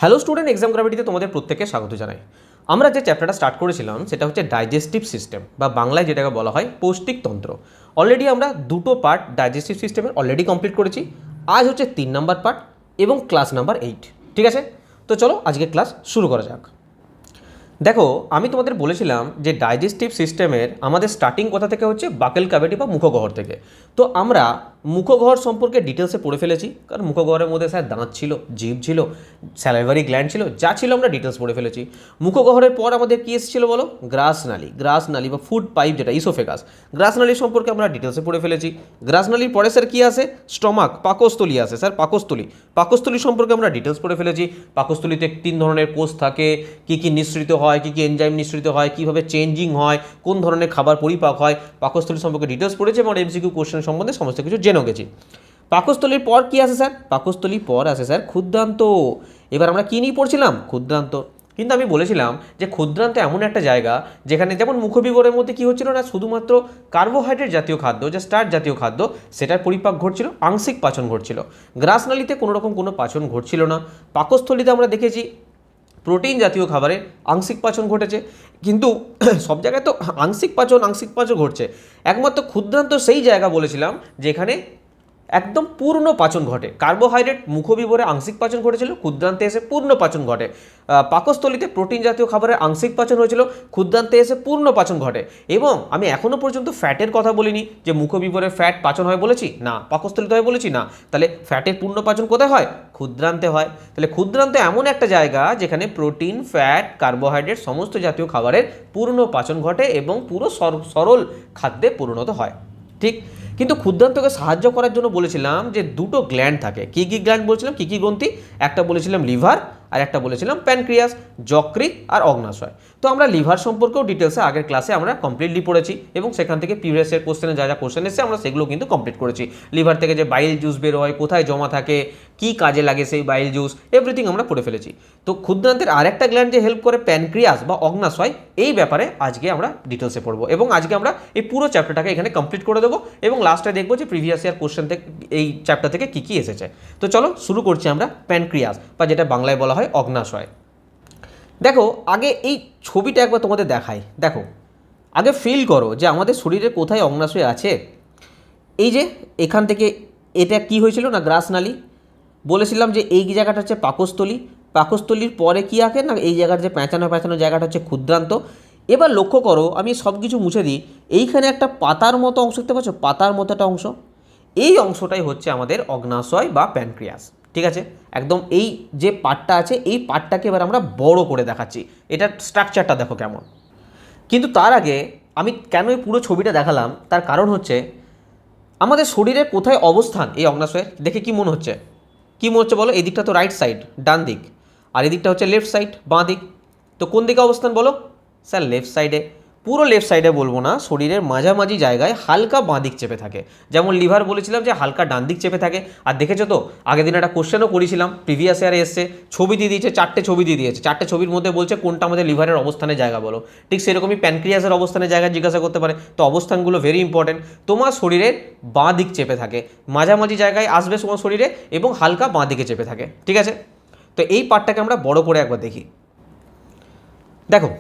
Hello student, exam গ্র্যাভিটিতে তোমাদের প্রত্যেককে স্বাগত জানাই। আমরা যে চ্যাপ্টারটা স্টার্ট করেছিলাম সেটা হচ্ছে ডাইজেস্টিভ সিস্টেম বা বাংলায় যেটাকে বলা হয় পৌষ্টিকতন্ত্র। অলরেডি আমরা দুটো পার্ট ডাইজেস্টিভ সিস্টেমের অলরেডি কমপ্লিট করেছি। আজ হচ্ছে 3 নাম্বার পার্ট এবং ক্লাস নাম্বার 8। ঠিক আছে, তো চলো আজকে ক্লাস শুরু করা যাক। দেখো, আমি তোমাদের বলেছিলাম যে ডাইজেস্টিভ সিস্টেমের আমাদের স্টার্টিং কথা থেকে হচ্ছে বাকেল ক্যাভিটি বা মুখগহ্বর থেকে। তো আমরা মুখগহ্বর সম্পর্কে ডিটেলসে পড়ে ফেলেছি, কারণ মুখগহ্বরের মধ্যে স্যার দাঁত ছিল, জিভ ছিল, স্যালাইভারি গ্ল্যান্ড ছিল, যা ছিল আমরা ডিটেলস পড়ে ফেলেছি। মুখগহ্বরের পর আমাদের কী এসেছিল বলো? গ্রাসনালী বা ফুড পাইপ, যেটা ইসোফেগাস। গ্রাসনালী সম্পর্কে আমরা ডিটেলসে পড়ে ফেলেছি। গ্রাসনালীর পরে স্যার কী আসে? স্টমাক, পাকস্থলী আসে স্যার, পাকস্থলী সম্পর্কে আমরা ডিটেলস পড়ে ফেলেছি। পাকস্থলীতে 3 ধরনের কোষ থাকে, কী কী নিঃসৃত হয়, কী কী এনজাইম নিঃসৃত হয়, কীভাবে চেঞ্জিং হয়, কোন ধরনের খাবার পরিপাক হয়, পাকস্থলী সম্পর্কে ডিটেলস পড়েছি এবং এমসিকিউ কোশ্চেন সম্বন্ধে সমস্ত কিছু জেনেও গেছি। পাকস্থলীর পর কী আসে স্যার? পাকস্থলীর পর আসে স্যার ক্ষুদ্রান্ত। এবার আমরা কী নিয়ে পড়ছিলাম? ক্ষুদ্রান্ত। কিন্তু আমি বলেছিলাম যে ক্ষুদ্রান্ত এমন একটা জায়গা যেখানে যেমন মুখবিবরের মধ্যে কী হচ্ছিল না, শুধুমাত্র কার্বোহাইড্রেট জাতীয় খাদ্য, যে স্টার্চ জাতীয় খাদ্য, সেটার পরিপাক ঘটছিল, আংশিক পাচন ঘটছিল। গ্রাসনালীতে কোনো রকম কোনো পাচন ঘটছিল না। পাকস্থলীতে আমরা দেখেছি প্রোটিন জাতীয় খাবারের আংশিক পাচন ঘটেছে, কিন্তু সব জায়গায় তো আংশিক পাচন ঘটছে। একমাত্র ক্ষুদ্রান্ত সেই জায়গা বলেছিলাম যেখানে একদম পূর্ণ পাচন ঘটে। কার্বোহাইড্রেট মুখবিবরে আংশিক পাচন ঘটেছিল, ক্ষুদ্রান্তে এসে পূর্ণ পাচন ঘটে। পাকস্থলীতে প্রোটিন জাতীয় খাবারের আংশিক পাচন হয়েছিল, ক্ষুদ্রান্তে এসে পূর্ণ পাচন ঘটে। এবং আমি এখনও পর্যন্ত ফ্যাটের কথা বলিনি, যে মুখবিবরে ফ্যাট পাচন হয় বলেছি না, পাকস্থলীতে হয় বলেছি না। তাহলে ফ্যাটের পূর্ণ পাচন কোথায় হয়? ক্ষুদ্রান্তে হয়। তাহলে ক্ষুদ্রান্ত এমন একটা জায়গা যেখানে প্রোটিন, ফ্যাট, কার্বোহাইড্রেট সমস্ত জাতীয় খাবারের পূর্ণ পাচন ঘটে এবং পুরো সরল খাদ্যে পরিণত হয়। ঠিক, কিন্তু ক্ষুদ্রান্তকে সাহায্য করার জন্য বলেছিলাম যে দুটো গ্ল্যান্ড থাকে। কী কী গ্ল্যান্ড বলেছিলাম, কী কী গ্রন্থি? একটা বলেছিলাম লিভার, আর একটা বলেছিলাম প্যানক্রিয়াস, যকৃৎ আর অগ্নাশয়। তো আমরা লিভার সম্পর্কেও ডিটেলসে আগের ক্লাসে আমরা কমপ্লিটলি পড়েছি এবং সেখান থেকে প্রিভিয়াস ইয়ার কোশ্চেনে যা যা কোশ্চেন এসেছে আমরা সেগুলো কিন্তু কমপ্লিট করেছি। লিভার থেকে যে বাইল জুস বের হয়, কোথায় জমা থাকে, কী কাজে লাগে সেই বাইল জুস, এভরিথিং আমরা পড়ে ফেলেছি। তো ক্ষুদ্রান্তের আরেকটা গ্ল্যান্ড যে হেল্প করে প্যানক্রিয়াস বা অগ্নাশয়, এই ব্যাপারে আজকে আমরা ডিটেলসে পড়বো এবং আজকে আমরা এই পুরো চ্যাপ্টারটাকে এখানে কমপ্লিট করে দেবো এবং লাস্টে দেখবো যে প্রিভিয়াস ইয়ার কোশ্চেন থেকে এই চ্যাপ্টার থেকে কী কী এসেছে। তো চলো শুরু করছি আমরা প্যানক্রিয়াস বা যেটা বাংলায় বলা হয় অগ্নাশয়। দেখো, আগে এই ছবিটা একবার তোমাদের দেখাই। দেখো, আগে ফিল করো যে আমাদের শরীরে কোথায় অগ্নাশয় আছে। এই যে এখান থেকে এটা কি হয়েছিল না, গ্রাসনালী। বলেছিলাম যে এই জায়গাটা হচ্ছে পাকস্থলী, পাকস্থলীর পরে কি আঁকে না, এই জায়গার যে প্যাঁচানো জায়গাটা হচ্ছে ক্ষুদ্রান্ত। এবার লক্ষ্য করো, আমি সব কিছু মুছে দিই, এইখানে একটা পাতার মতো অংশ দেখতে পাচ্ছ, পাতার মতো একটা অংশ, এই অংশটাই হচ্ছে আমাদের অগ্নাশয় বা প্যানক্রিয়াস। ঠিক আছে, একদম এই যে পার্টটা আছে এই পার্টটাকে এবার আমরা বড় করে দেখাচ্ছি। এটার স্ট্রাকচারটা দেখো কেমন। কিন্তু তার আগে আমি কেন এই পুরো ছবিটা দেখালাম, তার কারণ হচ্ছে আমাদের শরীরের কোথায় অবস্থান এই অগ্নাশয়ের দেখে কি মনে হচ্ছে? কি মনে হচ্ছে বলো? এই দিকটা তো রাইট সাইড, ডান দিক, আর এই দিকটা হচ্ছে লেফট সাইড, বাঁ দিক। তো কোন দিকে অবস্থান বলো? স্যার লেফট সাইডে। পুরো লেফট সাইডে বলবো না, শরীরের মাঝামাঝি জায়গায় হালকা বাঁ দিক চেপে থাকে। যেমন লিভার বলেছিলাম যে হালকা ডান দিক চেপে থাকে। আর দেখেছো তো, আগের দিন একটা কোশ্চেনও করেছিলাম, প্রিভিয়াস ইয়ারে এসছে, ছবি দিয়ে দিয়েছে, 4টে ছবি দিয়ে দিয়েছে, 4টে ছবির মধ্যে বলছে কোনটা আমাদের লিভারের অবস্থানের জায়গা বলো। ঠিক সেরকমই প্যানক্রিয়াসের অবস্থানের জায়গা জিজ্ঞাসা করতে পারে। তো অবস্থানগুলো ভেরি ইম্পর্টেন্ট। তোমার শরীরের বাঁ দিক চেপে থাকে, মাঝামাঝি জায়গায় আসবে তোমার শরীরে এবং হালকা বাঁ দিকে চেপে থাকে। ঠিক আছে, তো এই পার্টটাকে আমরা বড় করে একবার দেখি। দেখো,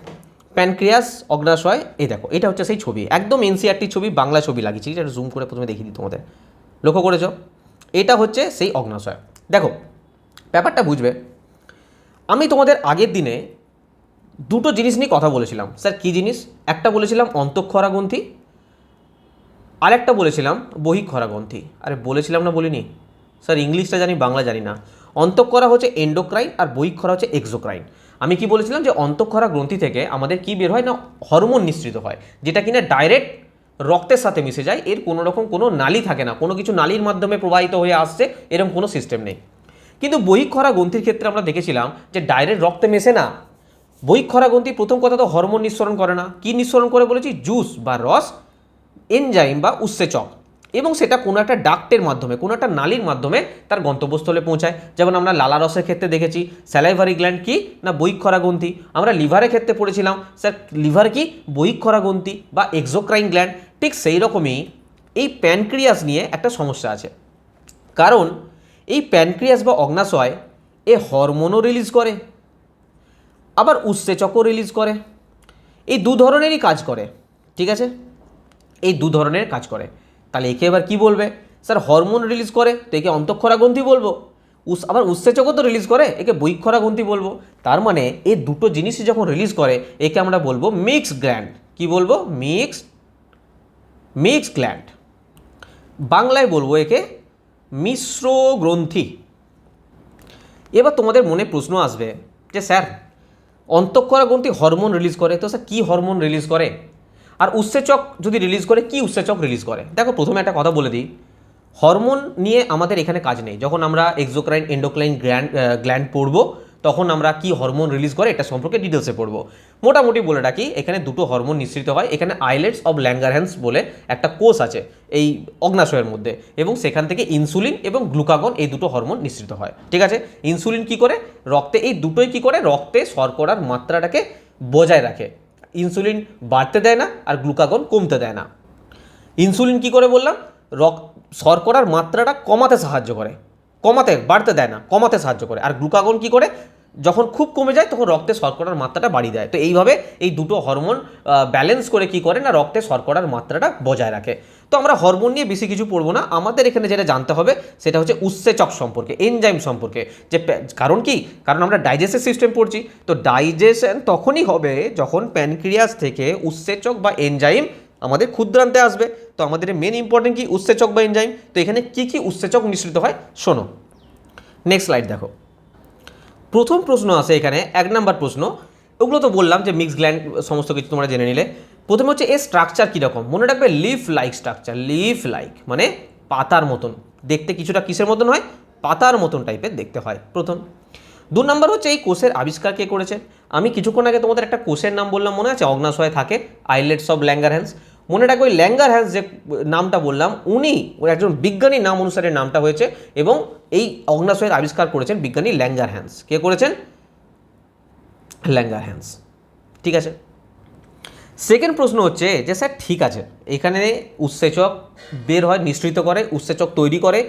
প্যানক্রিয়াস, অগ্নাশয়, এই দেখো এটা হচ্ছে সেই ছবি, একদম এনসিআরটি ছবি, বাংলা ছবি লাগিয়েছি, এটা জুম করে প্রথমে দেখিয়ে দিই তোমাদের। লক্ষ্য করেছো, এটা হচ্ছে সেই অগ্নাশয়। দেখো, ব্যাপারটা বুঝবে। আমি তোমাদের আগের দিনে দুটো জিনিস নিয়ে কথা বলেছিলাম। স্যার কী জিনিস? একটা বলেছিলাম অন্তঃক্ষরা গ্রন্থি, আরেকটা বলেছিলাম বহিঃক্ষরা গ্রন্থি। আরে বলেছিলাম না বলিনি? স্যার ইংলিশটা জানি, বাংলা জানি না। অন্তঃক্ষরা হচ্ছে এন্ডোক্রাইন আর বহিঃক্ষরা হচ্ছে এক্সোক্রাইন। আমি কি বলেছিলাম যে অন্তঃক্ষরা গ্রন্থি থেকে আমাদের কি বের হয় না, হরমোন নিঃসৃত হয়, যেটা কিনা ডাইরেক্ট রক্তের সাথে মিশে যায়। এর কোনো রকম কোনো নালী থাকে না, কোনো কিছু নালীর মাধ্যমে প্রবাহিত হয়ে আসছে এরকম কোনো সিস্টেম নেই। কিন্তু বহিঃক্ষরা গ্রন্থির ক্ষেত্রে আমরা দেখেছিলাম যে ডাইরেক্ট রক্তে মেশে না। বহিঃক্ষরা গ্রন্থি প্রথম কথা তো হরমোন নিঃসরণ করে না। কি নিঃসরণ করে বলেছি? জুস বা রস, এনজাইম বা উৎসেচক, এবং সেটা কোনো একটা ডাক্টের মাধ্যমে, কোনো একটা নালীর মাধ্যমে তার গন্তব্যস্থলে পৌঁছায়। যেমন আমরা লালারসের ক্ষেত্রে দেখেছি স্যালাইভারি গ্ল্যান্ড কি না, বহিঃক্ষরা গ্রন্থি। আমরা লিভারের ক্ষেত্রে পড়েছিলাম স্যার লিভার কি, বহিঃক্ষরা গ্রন্থি বা এক্সোক্রাইন গ্ল্যান্ড। ঠিক সেই রকমই এই প্যানক্রিয়াস নিয়ে একটা সমস্যা আছে, কারণ এই প্যানক্রিয়াস বা অগ্নাশয় এ হরমোনও রিলিজ করে, আবার উৎসেচকও রিলিজ করে। এই দু ধরনেরই কাজ করে, ঠিক আছে, এই দু ধরনের কাজ করে। তাহলে একে এবার কী বলবে? স্যার হরমোন রিলিজ করে তো একে অন্তঃক্ষরা গ্রন্থি বলবো, আবার উৎসেচকও তো রিলিজ করে, একে বহিঃক্ষরা গ্রন্থি বলবো। তার মানে এই দুটো জিনিসই যখন রিলিজ করে একে আমরা বলবো মিক্সড গ্ল্যান্ড। কি বলবো? Mixed gland. বাংলায় বলবো একে মিশ্র গ্রন্থি। এবার তোমাদের মনে প্রশ্ন আসবে যে স্যার অন্তঃক্ষরা গ্রন্থি হরমোন রিলিজ করে, তো স্যার কী হরমোন রিলিজ করে? আর উৎসেচক যদি রিলিজ করে, কি উৎসেচক রিলিজ করে? দেখো প্রথমে একটা কথা বলে দিই, হরমোন নিয়ে আমাদের এখানে কাজ নেই। যখন আমরা এক্সোক্রাইন এন্ডোক্রাইন গ্ল্যান্ড পড়বো তখন আমরা কি হরমোন রিলিজ করে এটা সম্পর্কে ডিটেলসে পড়বো। মোটামুটি বলে রাখি, এখানে দুটো হরমোন নিঃসৃত হয়। এখানে আইলেটস অফ ল্যাঙ্গারহ্যান্স বলে একটা কোষ আছে এই অগ্নাশয়ের মধ্যে, এবং সেখান থেকে ইনসুলিন এবং গ্লুকাগন এই দুটো হরমোন নিঃসৃত হয়, ঠিক আছে। ইনসুলিন কি করে? রক্তে, এই দুটোই কি করে? রক্তে শর্করার মাত্রাটাকে বজায় রাখে। ইনসুলিন বাড়তে দেয় না আর গ্লুকাগন কমতে দেয় না। ইনসুলিন কি করে বললাম? শর্করার মাত্রাটা কমাতে সাহায্য করে, বাড়তে দেয় না, কমাতে সাহায্য করে। আর গ্লুকাগন কি করে? যখন খুব কমে যায় তখন রক্তে শর্করার মাত্রাটা বাড়িয়ে দেয়। তো এইভাবে এই দুটো হরমোন ব্যালেন্স করে কি করে না, রক্তে শর্করার মাত্রাটা বজায় রাখে। তো আমরা হরমোন নিয়ে বেশি কিছু পড়বো না, আমাদের এখানে যেটা জানতে হবে সেটা হচ্ছে উৎসেচক সম্পর্কে, এনজাইম সম্পর্কে। যে কারণ কি? কারণ আমরা ডাইজেস্টিভ সিস্টেম পড়ছি, তো ডাইজেশন তখনই হবে যখন প্যানক্রিয়াস থেকে উৎসেচক বা এনজাইম আমাদের ক্ষুদ্রান্তে আসবে। তো আমাদের মেন ইম্পর্টেন্ট কি? উৎসেচক বা এনজাইম। তো এখানে কি কি উৎসেচক নিঃসৃত হয় শোনো। নেক্সট স্লাইড দেখো। প্রথম প্রশ্ন আছে এখানে, 1 নম্বর প্রশ্ন। ওগুলো তো বললাম যে মিক্স গ্ল্যান্ড সমস্ত কিছু তোমরা জেনে নিলে। প্রথমে হচ্ছে এর স্ট্রাকচার কীরকম, মনে রাখবে leaf like structure. Leaf like মানে পাতার মতন দেখতে, কিছুটা কিসের মতন হয়? পাতার মতন টাইপের দেখতে হয় প্রথম। 2 নম্বর হচ্ছে এই কোষের আবিষ্কার কে করেছে? আমি কিছুক্ষণ আগে তোমাদের একটা কোষের নাম বললাম, মনে আছে? অগ্নাশয়ে থাকে, আইলেটস অফ ল্যাঙ্গারহ্যান্স। মনে রাখবে ওই ল্যাঙ্গারহ্যান্স যে নামটা বললাম, উনি ওর একজন বিজ্ঞানী নাম অনুসারে নামটা হয়েছে, এবং এই অগ্নাশয়ের আবিষ্কার করেছেন বিজ্ঞানী ল্যাঙ্গারহ্যান্স। কে করেছেন? ল্যাঙ্গারহ্যান্স, ঠিক আছে। সেকেন্ড প্রশ্ন হচ্ছে যে স্যার ঠিক আছে, এখানে উৎসেচক বের হয়, নিঃসৃত করে, উৎসেচক তৈরি করে,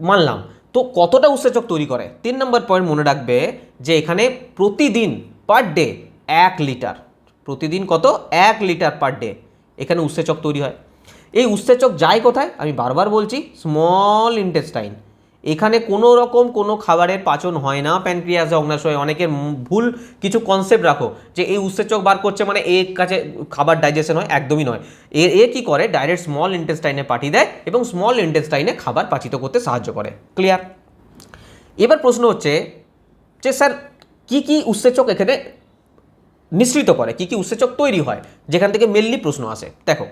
মানলাম। তো কতটা উৎসেচক তৈরি করে? 3 নম্বর পয়েন্ট মনে রাখবে যে এখানে প্রতিদিন পার ডে 1 লিটার, প্রতিদিন কত? 1 লিটার পার ডে এখানে উৎসেচক তৈরি হয়। এই উৎসেচক যায় কোথায়? আমি বারবার বলছি, স্মল ইন্টেস্টাইন। এখানে কোনো রকম কোনো খাবারের পাচন হয় না প্যানক্রিয়াসে, অগ্নাশয়ে। অনেকের ভুল কিছু কনসেপ্ট রাখো যে এই উৎসেচক বার করছে মানে এর কাছে খাবার ডাইজেশন হয়, একদমই নয়। এ কি করে? ডাইরেক্ট স্মল ইন্টেস্টাইনে পাঠিয়ে দেয় এবং স্মল ইন্টেস্টাইনে খাবার পাচিত করতে সাহায্য করে। ক্লিয়ার? এবার প্রশ্ন হচ্ছে যে স্যার কি কি উৎসেচক এখানে নিঃসৃত করে, কি কি উৎসেচক তৈরি হয়, যেখান থেকে মেনলি প্রশ্ন আসে। দেখো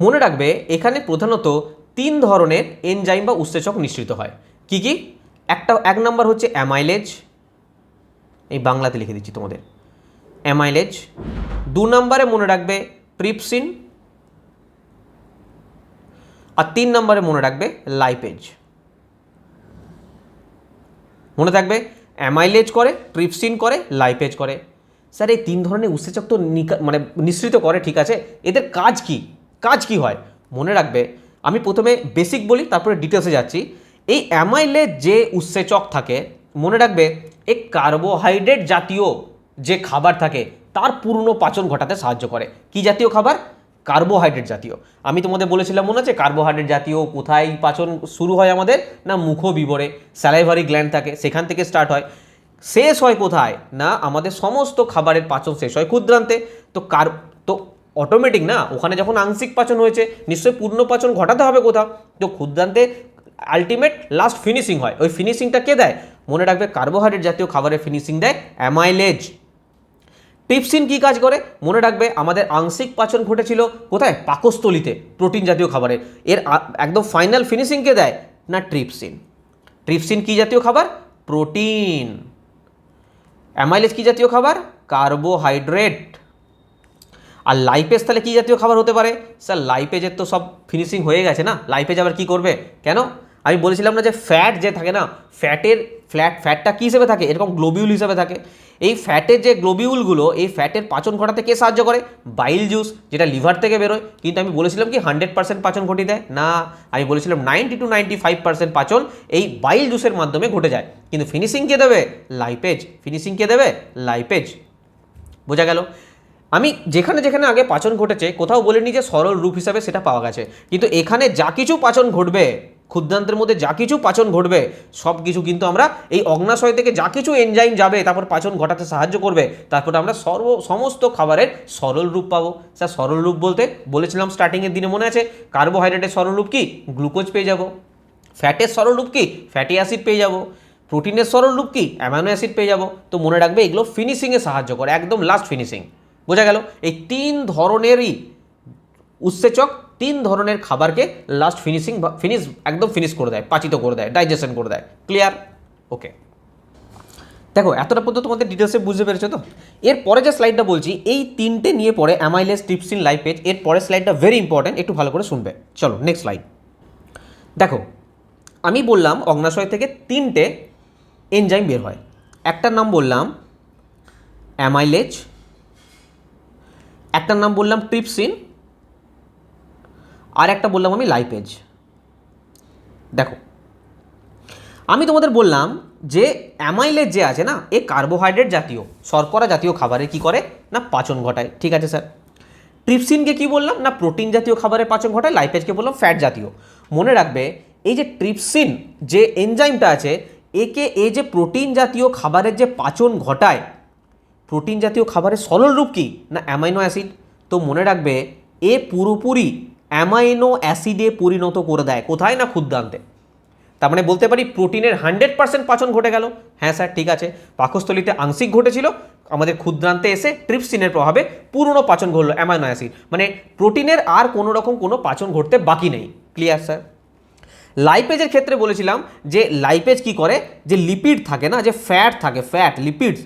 মনে রাখবে এখানে প্রধানত 3 ধরনের এনজাইম বা উৎসেচক নিঃসৃত হয়। কি কি? 1 নম্বর হচ্ছে অ্যামাইলেজ, এই বাংলাতে লিখে দিচ্ছি তোমাদের, অ্যামাইলেজ। 2 নম্বরে মনে রাখবে ট্রিপসিন, আর 3 নম্বরে মনে রাখবে লাইপেজ। মনে থাকবে, অ্যামাইলেজ করে, ট্রিপসিন করে, লাইপেজ করে। স্যার এই 3 ধরনের উৎসেচক তো মানে নিঃসৃত করে, ঠিক আছে, এদের কাজ কি? কাজ কি হয় মনে রাখবে। আমি প্রথমে বেসিক বলি, তারপরে ডিটেলসে যাচ্ছি। এই অ্যামাইলেজ যে উৎসেচক থাকে, মনে রাখবে এই কার্বোহাইড্রেট জাতীয় যে খাবার থাকে তার পূর্ণ পাচন ঘটাতে সাহায্য করে। কি জাতীয় খাবার? কার্বোহাইড্রেট জাতীয়। আমি তোমাদের বলেছিলাম মনে আছে, কার্বোহাইড্রেট জাতীয় কোথায় পাচন শুরু হয় আমাদের? না মুখবিবরে, স্যালাইভারি গ্ল্যান্ড থাকে, সেখান থেকে স্টার্ট হয়। শেষ হয় কোথায়? না আমাদের সমস্ত খাবারের পাচন শেষ হয় ক্ষুদ্রান্তে। তো অটোমেটিক না, ওখানে যখন আংশিক পাচন হয়েছে নিশ্চয়ই পূর্ণ পাচন ঘটাতে হবে কোথাও, তো ক্ষুদ্রান্তে আলটিমেট লাস্ট ফিনিশিং হয়। ওই ফিনিশিংটা কে দেয়? মনে রাখবে কার্বোহাইড্রেট জাতীয় খাবারের ফিনিশিং দেয় অ্যামাইলেজ। ট্রিপসিন কি কাজ করে? মনে রাখবে আমাদের আংশিক পাচন ঘটেছিল কোথায়? পাকস্থলিতে, প্রোটিন জাতীয় খাবারের। এর একদম ফাইনাল ফিনিশিং কে দেয়? না ট্রিপসিন। ট্রিপসিন কি জাতীয় খাবার? প্রোটিন। অ্যামাইলেজ কি জাতীয় খাবার? কার্বোহাইড্রেট। আর লাইপেজ তাহলে কি জাতীয় খাবার হতে পারে? স্যার লাইপেজের তো সব ফিনিশিং হয়ে গেছে না, লাইপেজ আবার কি করবে? কেন? আমি বলেছিলাম না যে ফ্যাট যে থাকে না, ফ্যাটটা কী হিসেবে থাকে, এরকম গ্লোবিউল হিসেবে থাকে। এই ফ্যাটের যে গ্লোবিউলগুলো, এই ফ্যাটের পাচন ঘটাতে কে সাহায্য করে? বাইল জুস, যেটা লিভার থেকে বেরোয়। কিন্তু আমি বলেছিলাম কি 100% পাচন ঘটিয়ে দেয় না, আমি বলেছিলাম 90 to 95% পাচন এই বাইল জুসের মাধ্যমে ঘটে যায়। কিন্তু ফিনিশিং কে দেবে? লাইপেজ। ফিনিশিং কে দেবে? লাইপেজ। বোঝা গেল? আমি যেখানে যেখানে আগে পাচন ঘটেছে কোথাও বলিনি যে সরল রূপ হিসাবে সেটা পাওয়া গেছে, কিন্তু এখানে যা কিছু পাচন ঘটবে, ক্ষুদ্রান্তের মধ্যে যা কিছু পাচন ঘটবে, সব কিছু কিন্তু আমরা এই অগ্নাশয় থেকে যা কিছু এনজাইম যাবে তারপর পাচন ঘটাতে সাহায্য করবে, তারপর আমরা সমস্ত খাবারের সরল রূপ পাবো। স্যার সরল রূপ বলতে বলেছিলাম স্টার্টিংয়ের দিনে, মনে আছে? কার্বোহাইড্রেটের সরল রূপ কি? গ্লুকোজ পেয়ে যাব। ফ্যাটের সরল রূপ কি? ফ্যাটি অ্যাসিড পেয়ে যাব। প্রোটিনের সরল রূপ কি? অ্যামাইনো অ্যাসিড পেয়ে যাব। তো মনে রাখবে এগুলো ফিনিশিংয়ে সাহায্য করে, একদম লাস্ট ফিনিশিং। বোঝা গেল? এই 3 ধরনেরই উৎসেচক 3 ধরনের খাবারকে লাস্ট একদম ফিনিশ করে দেয়, পাচিত করে দেয়, ডাইজেশন করে দেয়। ক্লিয়ার? ওকে, দেখো এতটা পর্যন্ত তোমাদের ডিটেলসে বুঝতে পেরেছো তো? এর পরে যে স্লাইডটা বলছি, এই 3টে নিয়ে পড়ে অ্যামাইলেজ, ট্রিপসিন, লাইপেজ। এর পরের স্লাইডটা ভেরি ইম্পর্টেন্ট, একটু ভালো করে শুনবে। চলো নেক্সট স্লাইড। দেখো আমি বললাম অগ্নাশয় থেকে 3টে এনজাইম বের হয়। একটার নাম বললাম অ্যামাইলেজ, একটার নাম বললাম ট্রিপসিন, আর একটা বললাম আমি লাইপেজ। দেখো আমি তোমাদের বললাম যে অ্যামাইলেজ যে আছে না, এ কার্বোহাইড্রেট জাতীয়, শর্করা জাতীয় খাবারের কি করে না পাচন ঘটায়। ঠিক আছে স্যার। ট্রিপসিনকে কি বললাম না প্রোটিন জাতীয় খাবারের পাচন ঘটায়, লাইপেজকে বললাম ফ্যাট জাতীয়। মনে রাখবে এই যে ট্রিপসিন যে এনজাইমটা আছে, এ যে প্রোটিন জাতীয় খাবারের যে পাচন ঘটায়, প্রোটিন জাতীয় খাবারের সরল রূপ কি না অ্যামাইনো অ্যাসিড। তো মনে রাখবে এ পুরোপুরি অ্যামাইনো অ্যাসিডে পরিণত করে দেয়, কোথায় না ক্ষুদ্রান্তে। তার মানে বলতে পারি প্রোটিনের 100% পাচন ঘটে গেল। হ্যাঁ স্যার ঠিক আছে, পাকস্থলিতে আংশিক ঘটেছিল, আমাদের ক্ষুদ্রান্তে এসে ট্রিপসিনের প্রভাবে পূর্ণ পাচন ঘটলো অ্যামাইনো অ্যাসিড, মানে প্রোটিনের আর কোনো রকম কোনো পাচন ঘটতে বাকি নেই। Clear sir? লাইপেজের ক্ষেত্রে বলেছিলাম যে লাইপেজ কি করে, যে লিপিড থাকে না, যে ফ্যাট থাকে, ফ্যাট লিপিডস,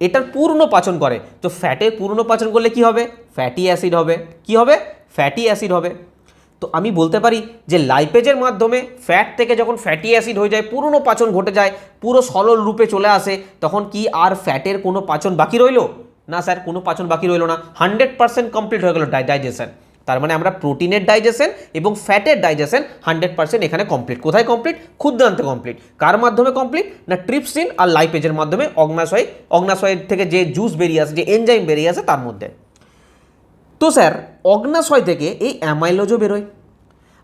এটার পূর্ণ পাচন করে। তো ফ্যাটের পূর্ণ পাচন করলে কি হবে? ফ্যাটি অ্যাসিড হবে। কি হবে? ফ্যাটি অ্যাসিড হবে। তো আমি বলতে পারি যে লাইপেজের মাধ্যমে ফ্যাট থেকে যখন ফ্যাটি অ্যাসিড হয়ে যায়, পূর্ণ পাচন ঘটে যায়, পুরো সরল রূপে চলে আসে, তখন কি আর ফ্যাটের কোনো পাচন বাকি রইল না? স্যার কোনো পাচন বাকি রইল না, 100% কমপ্লিট হয়ে গেল ডাইজেশন। তার মানে আমরা প্রোটিনের ডাইজেশন এবং ফ্যাটের ডাইজেশন 100% এখানে কমপ্লিট। কোথায় কমপ্লিট? ক্ষুদ্রান্তে কমপ্লিট। কার মাধ্যমে কমপ্লিট না ট্রিপসিন আর লাইপেজের মাধ্যমে, অগ্নাশয়ের থেকে যে জুস বেরিয়ে আসে, যে এনজাইম বেরিয়ে আসে তার মধ্যে। তো স্যার অগ্নাশয় থেকে এই অ্যামাইলোজও বেরোয়।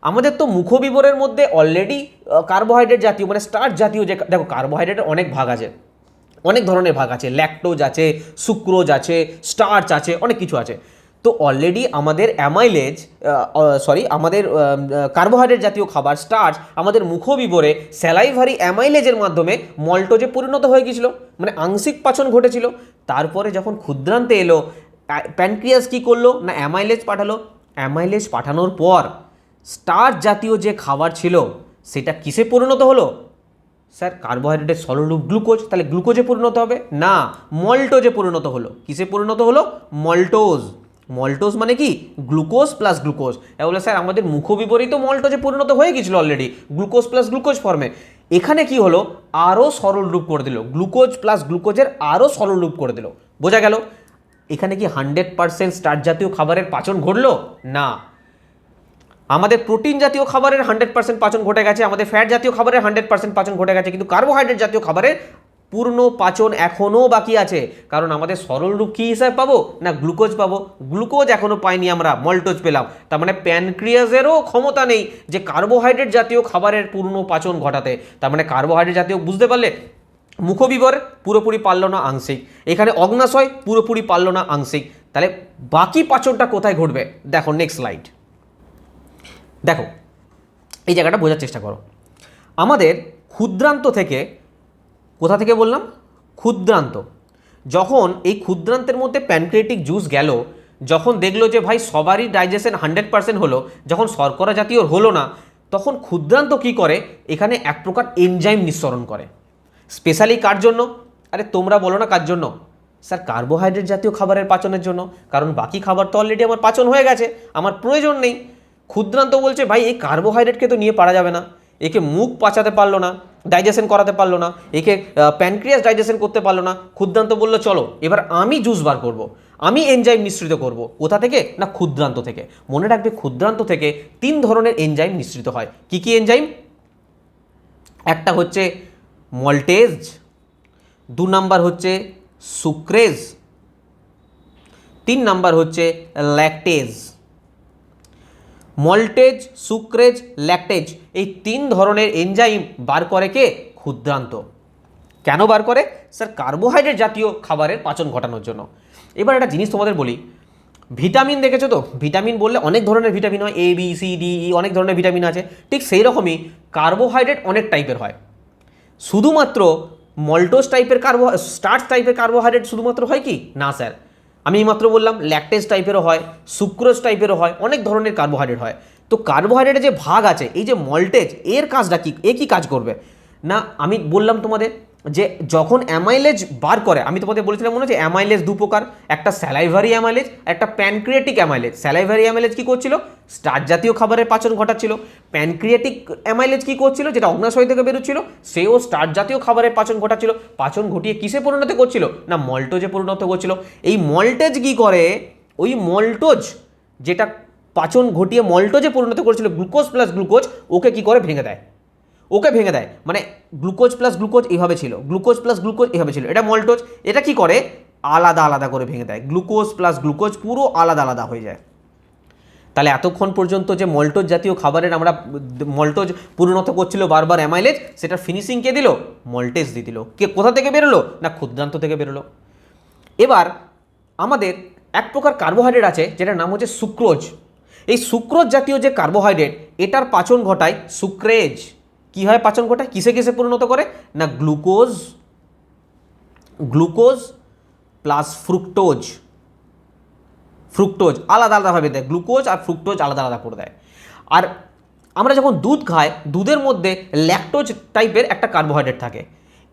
আমাদের তো মুখবিবরের মধ্যে অলরেডি কার্বোহাইড্রেট জাতীয় মানে স্টার্চ জাতীয়, যে দেখো কার্বোহাইড্রেটের অনেক ভাগ আছে, অনেক ধরনের ভাগ আছে, ল্যাকটোজ আছে, সুক্রোজ আছে, স্টার্চ আছে, অনেক কিছু আছে। তো অলরেডি আমাদের আমাদের কার্বোহাইড্রেট জাতীয় খাবার স্টার্চ আমাদের মুখবিবরে স্যালাইভারি অ্যামাইলেজের মাধ্যমে মল্টোজে পরিণত হয়ে গিয়েছিল, মানে আংশিক পাচন ঘটেছিল। তারপরে যখন ক্ষুদ্রান্তে এলো, প্যানক্রিয়াস কি করলো না অ্যামাইলেজ পাঠালো। অ্যামাইলেজ পাঠানোর পর স্টার্চ জাতীয় যে খাবার ছিল সেটা কিসে পরিণত হলো? স্যার কার্বোহাইড্রেটের সরলরূপ গ্লুকোজ, তাহলে গ্লুকোজে পরিণত হবে না, মল্টোজে পরিণত হলো। কিসে পরিণত হলো? মল্টোজ। মল্টোজ মানে কি? Glucose plus glucose. বলে স্যার আমাদের মুখবিবরেই তো মল্টোজে পরিণত হয়ে গেছিলো অলরেডি, গ্লুকোজ প্লাস গ্লুকোজ ফর্মে। এখানে কি হলো? আরও সরল রূপ করে দিল, গ্লুকোজ প্লাস গ্লুকোজের আরও সরল রূপ করে দিল। বোঝা গেল? এখানে কি 100% স্টার্চ জাতীয় খাবারের পাচন ঘটলো না? আমাদের প্রোটিন জাতীয় খাবারের 100% পাচন ঘটে গেছে, আমাদের ফ্যাট জাতীয় খাবারের 100% পাচন ঘটে গেছে, কিন্তু কার্বোহাইড্রেট জাতীয় খাবারের পূর্ণ পাচন এখনও বাকি আছে। কারণ আমাদের সরল রূপ কী হিসাবে পাবো না গ্লুকোজ পাবো, গ্লুকোজ এখনও পাইনি আমরা, মল্টোজ পেলাম। তার মানে প্যানক্রিয়াসেরও ক্ষমতা নেই যে কার্বোহাইড্রেট জাতীয় খাবারের পূর্ণ পাচন ঘটাতে। তার মানে কার্বোহাইড্রেট জাতীয়, বুঝতে পারলে? মুখবিবর পুরোপুরি পারল না, আংশিক। এখানে অগ্নাশয় পুরোপুরি পারল না, আংশিক। তাহলে বাকি পাচনটা কোথায় ঘটবে? দেখো নেক্সট স্লাইড। দেখো এই জায়গাটা বোঝার চেষ্টা করো। আমাদের ক্ষুদ্রান্ত থেকে, কোথা থেকে বললাম? ক্ষুদ্রান্ত। যখন এই ক্ষুদ্রান্তের মধ্যে প্যানক্রিয়েটিক জুস গেল, যখন দেখলো যে ভাই সবারই ডাইজেশন 100% হলো, যখন শর্করা জাতীয় হলো না, তখন ক্ষুদ্রান্ত কি করে? এখানে এক প্রকার এনজাইম নিঃসরণ করে। স্পেশালি কার জন্য? আরে তোমরা বলো না কার জন্য? স্যার কার্বোহাইড্রেট জাতীয় খাবারের পাচনের জন্য, কারণ বাকি খাবার তো অলরেডি আমার পাচন হয়ে গেছে, আমার প্রয়োজন নেই। ক্ষুদ্রান্ত বলছে ভাই এই কার্বোহাইড্রেটকে তো নিয়ে পারা যাবে না, একে মুখ পাচাতে পারলো না, ডাইজেশন করাতে পারলো না, একে প্যানক্রিয়াস ডাইজেশন করতে পারলো না। ক্ষুদ্রান্ত বললো চলো এবার আমি জুস বার করব, আমি এনজাইম নিঃসৃত করব। কোথা থেকে? না ক্ষুদ্রান্ত থেকে। মনে রাখবে ক্ষুদ্রান্ত থেকে 3 ধরনের এনজাইম নিঃসৃত হয়। কি কি এনজাইম? একটা হচ্ছে মল্টেজ, 2 নাম্বার হচ্ছে সুক্রেজ, 3 নাম্বার হচ্ছে ল্যাকটেজ। মল্টেজ, সুক্রেজ, ল্যাকটেজ এই 3 ধরনের এনজাইম বার করে কে? ক্ষুদ্রান্ত। কেন বার করে? স্যার কার্বোহাইড্রেট জাতীয় খাবারের পাচন ঘটানোর জন্য। এবার একটা জিনিস তোমাদের বলি, ভিটামিন দেখেছো তো? ভিটামিন বললে অনেক ধরনের ভিটামিন হয়, ABCDE অনেক ধরনের ভিটামিন আছে। ঠিক সেই রকমই কার্বোহাইড্রেট অনেক টাইপের হয়। শুধুমাত্র মল্টোজ টাইপের স্টার্চ টাইপের কার্বোহাইড্রেট শুধুমাত্র হয় কি? না স্যার, আমি মাত্র বললাম ল্যাকটেজ টাইপেরও হয়, সুক্রোজ টাইপেরও হয়, অনেক ধরনের কার্বোহাইড্রেট হয়। তো কার্বোহাইড্রেটের যে ভাগ আছে, এই যে মল্টেজ, এর কাজটা কি? এ কি কাজ করবে? না আমি বললাম তোমাদের যে যখন অ্যামাইলেজ বার করে, আমি তোমাদের বলেছিলাম মনে হচ্ছে অ্যামাইলেজ 2 প্রকার, একটা স্যালাইভারি অ্যামাইলেজ, একটা প্যানক্রিয়াটিক অ্যামাইলেজ। স্যালাইভারি অ্যামাইলেজ কি করছিল? স্টার্চ জাতীয় খাবারের পাচন ঘটাচ্ছিল। প্যানক্রিয়াটিক অ্যামাইলেজ কি করছিল? যেটা অগ্নাশয় থেকে বেরোচ্ছিল, সেও স্টার্চ জাতীয় খাবারের পাচন ঘটাচ্ছিল। পাচন ঘটিয়ে কিসে পরিণত করছিল? না মল্টোজে পরিণত করছিল। এই মল্টেজ কি করে? ওই মল্টোজ যেটা পাচন ঘটিয়ে মল্টোজে পরিণত করেছিল, গ্লুকোজ প্লাস গ্লুকোজ, ওকে কি করে? ভেঙে দেয়। ওকে ভেঙে দেয়, মানে গ্লুকোজ প্লাস গ্লুকোজ এইভাবে ছিল, গ্লুকোজ প্লাস গ্লুকোজ এইভাবে ছিল, এটা মল্টোজ। এটা কি করে? আলাদা আলাদা করে ভেঙে দেয়, গ্লুকোজ প্লাস গ্লুকোজ পুরো আলাদা আলাদা হয়ে যায়। তাহলে এতক্ষণ পর্যন্ত যে মল্টোজ জাতীয় খাবারের আমরা মল্টোজ পরিণত করছিল বারবার অ্যামাইলেজ, সেটা ফিনিশিং কে দিল? মল্টেজ দিয়ে দিল। কে কোথা থেকে বেরোলো? না ক্ষুদ্রান্ত থেকে বেরোলো। এবার আমাদের এক প্রকার কার্বোহাইড্রেট আছে যেটার নাম হচ্ছে সুক্রোজ। এই সুক্রোজ জাতীয় যে কার্বোহাইড্রেট, এটার পাচন ঘটায় সুক্রেজ। কি হয় পাচন ঘটায়? কিসে কিসে পরিণত করে? না glucose, glucose plus fructose. Fructose আলাদা আলাদাভাবে দেয়, গ্লুকোজ আর ফ্রুক্টোজ আলাদা আলাদা করে দেয়। আর আমরা যখন দুধ খাই, দুধের মধ্যে ল্যাকটোজ টাইপের একটা কার্বোহাইড্রেট থাকে,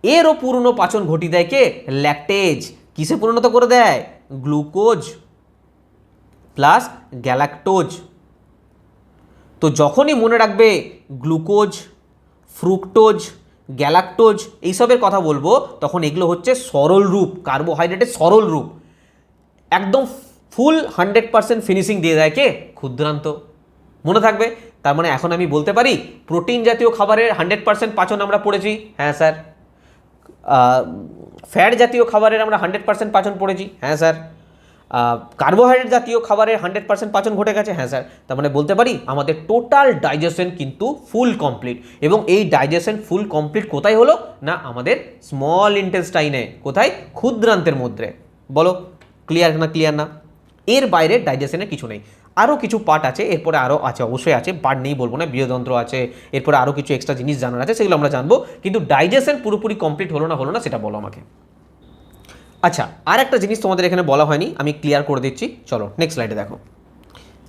এরও পুরনো পাচন ঘটি দেয় কে? ল্যাকটেজ। কিসে পরিণত করে দেয়? Glucose plus galactose. তো যখনই মনে রাখবে গ্লুকোজ, ফ্রুক্টোজ, গ্যালাক্টোজ এইসবের কথা বলবো, তখন এগুলো হচ্ছে সরল রূপ, কার্বোহাইড্রেটের সরল রূপ। একদম ফুল 100% ফিনিশিং দিয়ে দেয় কে? ক্ষুদ্রান্ত। মনে থাকবে। তার মানে এখন আমি বলতে পারি প্রোটিন জাতীয় খাবারের 100% পাচন আমরা পড়েছি, হ্যাঁ স্যার। ফ্যাট জাতীয় খাবারের আমরা 100% পাচন পড়েছি, হ্যাঁ স্যার। কার্বোহাইড্রেট জাতীয় খাবারের 100% পাচন ঘটে গেছে, হ্যাঁ স্যার। তার মানে বলতে পারি আমাদের টোটাল ডাইজেশন কিন্তু ফুল কমপ্লিট। এবং এই ডাইজেশন ফুল কমপ্লিট কোথায় হলো? না আমাদের স্মল ইন্টেস্টাইনে। কোথায়? ক্ষুদ্রান্তের মধ্যে। বলো ক্লিয়ার না? ক্লিয়ার না? এর বাইরে ডাইজেশনে কিছু নেই। আরও কিছু পার্ট আছে, এরপরে আরও আছে, অবশ্যই আছে, পার্ট নেই বলবো না, বৃহদন্ত্র আছে, এরপরে আরও কিছু এক্সট্রা জিনিস জানার আছে, সেগুলো আমরা জানবো। কিন্তু ডাইজেশন পুরোপুরি কমপ্লিট হলো না সেটা বলো আমাকে। আচ্ছা, আর একটা জিনিস তোমাদের এখানে বলা হয়নি, আমি ক্লিয়ার করে দিচ্ছি। চলো নেক্সট স্লাইডে দেখো।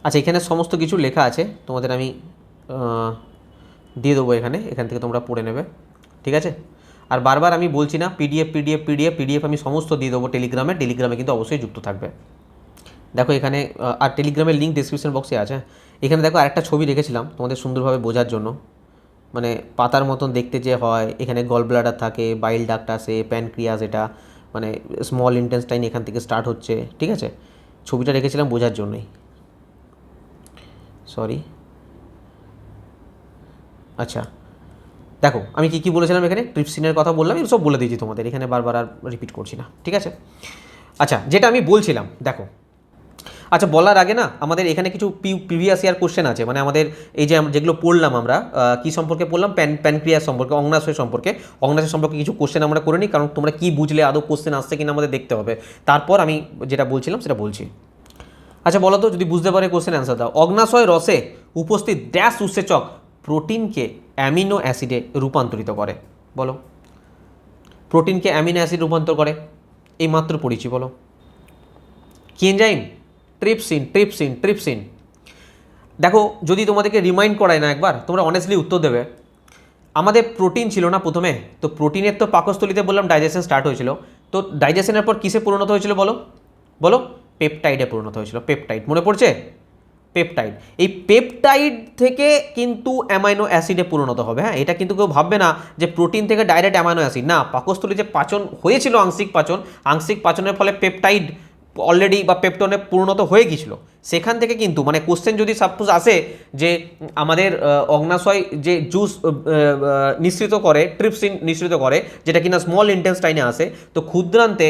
আচ্ছা, এখানে সমস্ত কিছু লেখা আছে, তোমাদের আমি দিয়ে দেবো এখান থেকে তোমরা পড়ে নেবে, ঠিক আছে? আর বারবার আমি বলছি না পিডিএফ আমি সমস্ত দিয়ে দেবো টেলিগ্রামে কিন্তু অবশ্যই যুক্ত থাকবে। দেখো এখানে, আর টেলিগ্রামের লিঙ্ক ডিসক্রিপশন বক্সে আছে। এখানে দেখো আরেকটা ছবি রেখেছিলাম তোমাদের সুন্দরভাবে বোঝার জন্য, মানে পাতার মতন দেখতে যে হয়, এখানে গল ব্লাডার থাকে, বাইল ডাক্ট আছে, প্যানক্রিয়াস, এটা মানে স্মল ইন্টেস্টাইন এখান থেকে স্টার্ট হচ্ছে, ঠিক আছে? ছবিটা রেখেছিলাম বোঝার জন্যই, সরি। আচ্ছা দেখো আমি কী বলেছিলাম, এখানে ট্রিপসিনের কথা বললাম, এগুলো সব বলে দিয়েছি তোমাদের, এখানে বারবার আর রিপিট করছি না, ঠিক আছে? আচ্ছা, যেটা আমি বলছিলাম দেখো, আচ্ছা বলার আগে না আমাদের এখানে কিছু প্রিভিয়াস ইয়ার কোশ্চেন আছে, মানে আমাদের এই যে যেগুলো পড়লাম আমরা, কী সম্পর্কে পড়লাম? প্যানক্রিয়াস সম্পর্কে, অগ্নাশয় সম্পর্কে কিছু কোশ্চেন আমরা করে নিই, কারণ তোমরা কী বুঝলে, আদৌ কোশ্চেন আসছে কিনা আমাদের দেখতে হবে। তারপর আমি যেটা বলছিলাম সেটা বলছি। আচ্ছা বলো তো, যদি বুঝতে পারে কোশ্চেন অ্যান্সার দাও। অগ্নাশয় রসে উপস্থিত ড্যাশ উৎসেচক প্রোটিনকে অ্যামিনো অ্যাসিডে রূপান্তরিত করে? বলো, প্রোটিনকে অ্যামিনো অ্যাসিড রূপান্তর করে, এই মাত্র পড়েছি, বলো কি এনজাইম? ট্রিপসিন। দেখো যদি তোমাদেরকে রিমাইন্ড করায় না একবার, তোমরা অনেস্টলি উত্তর দেবে। আমাদের প্রোটিন ছিল না প্রথমে, তো প্রোটিনের তো পাকস্থলিতে বললাম ডাইজেশন স্টার্ট হয়েছিল, তো ডাইজেশনের পর কিসে পরিণত হয়েছিল বলো? পেপটাইডে পরিণত হয়েছিল। পেপটাইড মনে পড়ছে? পেপটাইড। এই পেপটাইড থেকে কিন্তু অ্যামাইনো অ্যাসিডে পরিণত হবে। হ্যাঁ, এটা কিন্তু কেউ ভাববে না যে প্রোটিন থেকে ডাইরেক্ট অ্যামাইনো অ্যাসিড, না, পাকস্থলী যে পাচন হয়েছিল আংশিক পাচনের ফলে পেপটাইড অলরেডি বা পেপটনে পরিণত হয়ে গিয়েছিল, সেখান থেকে কিন্তু মানে কোশ্চেন যদি সাপোজ আসে যে আমাদের অগ্নাশয় যে জুস নিঃসৃত করে, ট্রিপসিন নিঃসৃত করে, যেটা কিনা স্মল ইন্টেস্টাইনে আসে, তো ক্ষুদ্রান্তে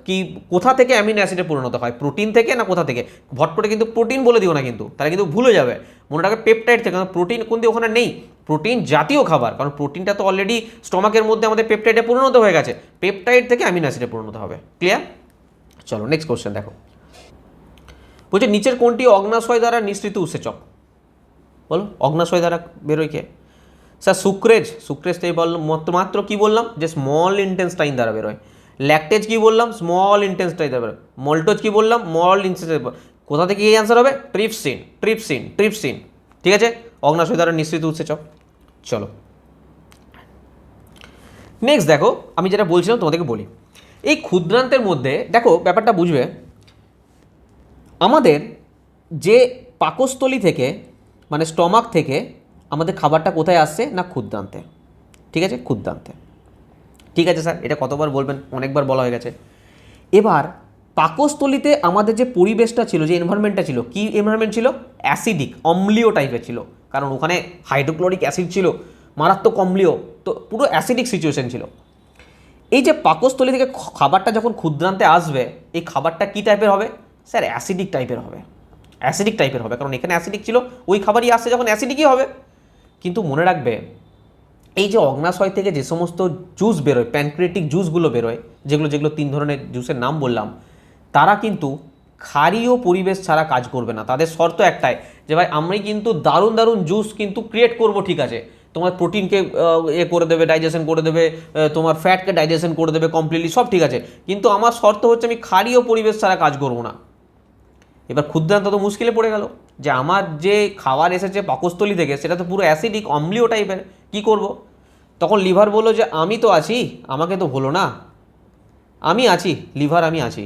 কি কোথা থেকে অ্যামিনো অ্যাসিডে পরিণত হয়, প্রোটিন থেকে না কোথা থেকে? ভট করে কিন্তু প্রোটিন বলে দিও না, কিন্তু তাহলে কিন্তু ভুলে যাবে। মনে রাখবে পেপটাইড থেকে, কারণ প্রোটিন কিন্তু ওখানে নেই, প্রোটিন জাতীয় খাবার, কারণ প্রোটিনটা তো অলরেডি স্টমাকের মধ্যে আমাদের পেপটাইডে পরিণত হয়ে গেছে, পেপটাইড থেকে অ্যামিনো অ্যাসিডে পরিণত হবে। ক্লিয়ার? চলো নেক্সট কোশ্চেন দেখো, বলছে নিচের কোনটি অগ্নাশয় দ্বারা নিঃসৃত উৎসেচক? বলো, অগ্নাশয় দ্বারা বেরোয় কে? স্যার সুক্রেজ তো এই বললাম মাত্র, কি বললাম যে স্মল ইন্টেস্টাইন দ্বারা বেরোয়। ল্যাকটেজ কি বললাম? স্মল ইন্টেস্টাইন দ্বারা বেরোয়। মল্টোজ কি বললাম? Small intestine. কোথা থেকে এই অ্যান্সার হবে? ট্রিপসিন। ঠিক আছে, অগ্নাশয় দ্বারা নিঃসৃত উৎসেচক। চলো নেক্সট দেখো, আমি যেটা বলছিলাম তোমাদেরকে বলি, এই ক্ষুদ্রান্তের মধ্যে দেখো ব্যাপারটা বুঝবে, আমাদের যে পাকস্থলী থেকে মানে স্টমাক থেকে আমাদের খাবারটা কোথায় আসছে না ক্ষুদ্রান্তে। ঠিক আছে, ক্ষুদ্রান্তে। ঠিক আছে স্যার, এটা কতবার বলবেন? অনেকবার বলা হয়ে গেছে। এবার পাকস্থলীতে আমাদের যে পরিবেশটা ছিল, যে এনভায়রনমেন্টটা ছিল, কি এনভায়রনমেন্ট ছিল? অ্যাসিডিক, অম্লীয় টাইপের ছিল, কারণ ওখানে হাইড্রোক্লোরিক অ্যাসিড ছিল, মারাত্মক অম্লীয়, তো পুরো অ্যাসিডিক সিচুয়েশন ছিল। এই যে পাকস্থলী থেকে খাবারটা যখন ক্ষুদ্রান্তে আসবে, এই খাবারটা কী টাইপের হবে? স্যার অ্যাসিডিক টাইপের হবে, কারণ এখানে অ্যাসিডিক ছিল, ওই খাবারই আসছে যখন অ্যাসিডিকই হবে। কিন্তু মনে রাখবে, এই যে অগ্নাশয় থেকে যে সমস্ত জুস বেরোয়, প্যানক্রিয়েটিক জুসগুলো বেরোয়, যেগুলো 3 ধরনের জুসের নাম বললাম, তারা কিন্তু ক্ষারীয় পরিবেশ ছাড়া কাজ করবে না। তাদের শর্ত একটাই যে ভাই আমি কিন্তু দারুণ জুস কিন্তু ক্রিয়েট করব, ঠিক আছে, তোমার প্রোটিনকে করে দেবে, ডাইজেশন করে দেবে, তোমার ফ্যাটকে ডাইজেশন করে দেবে কমপ্লিটলি, সব ঠিক আছে, কিন্তু আমার শর্ত হচ্ছে আমি ক্ষারীয় পরিবেশ ছাড়া কাজ করবো না। এবার ক্ষুদ্রান্ত তো মুশকিলে পড়ে গেল যে আমার যে খাবার এসেছে পাকস্থলী থেকে সেটা তো পুরো অ্যাসিডিক, অম্লীয় টাইপের, কি করব? তখন লিভার বললো যে আমি তো আছি, আমাকে তো ভুলো না, আমি আছি লিভার, আমি আছি।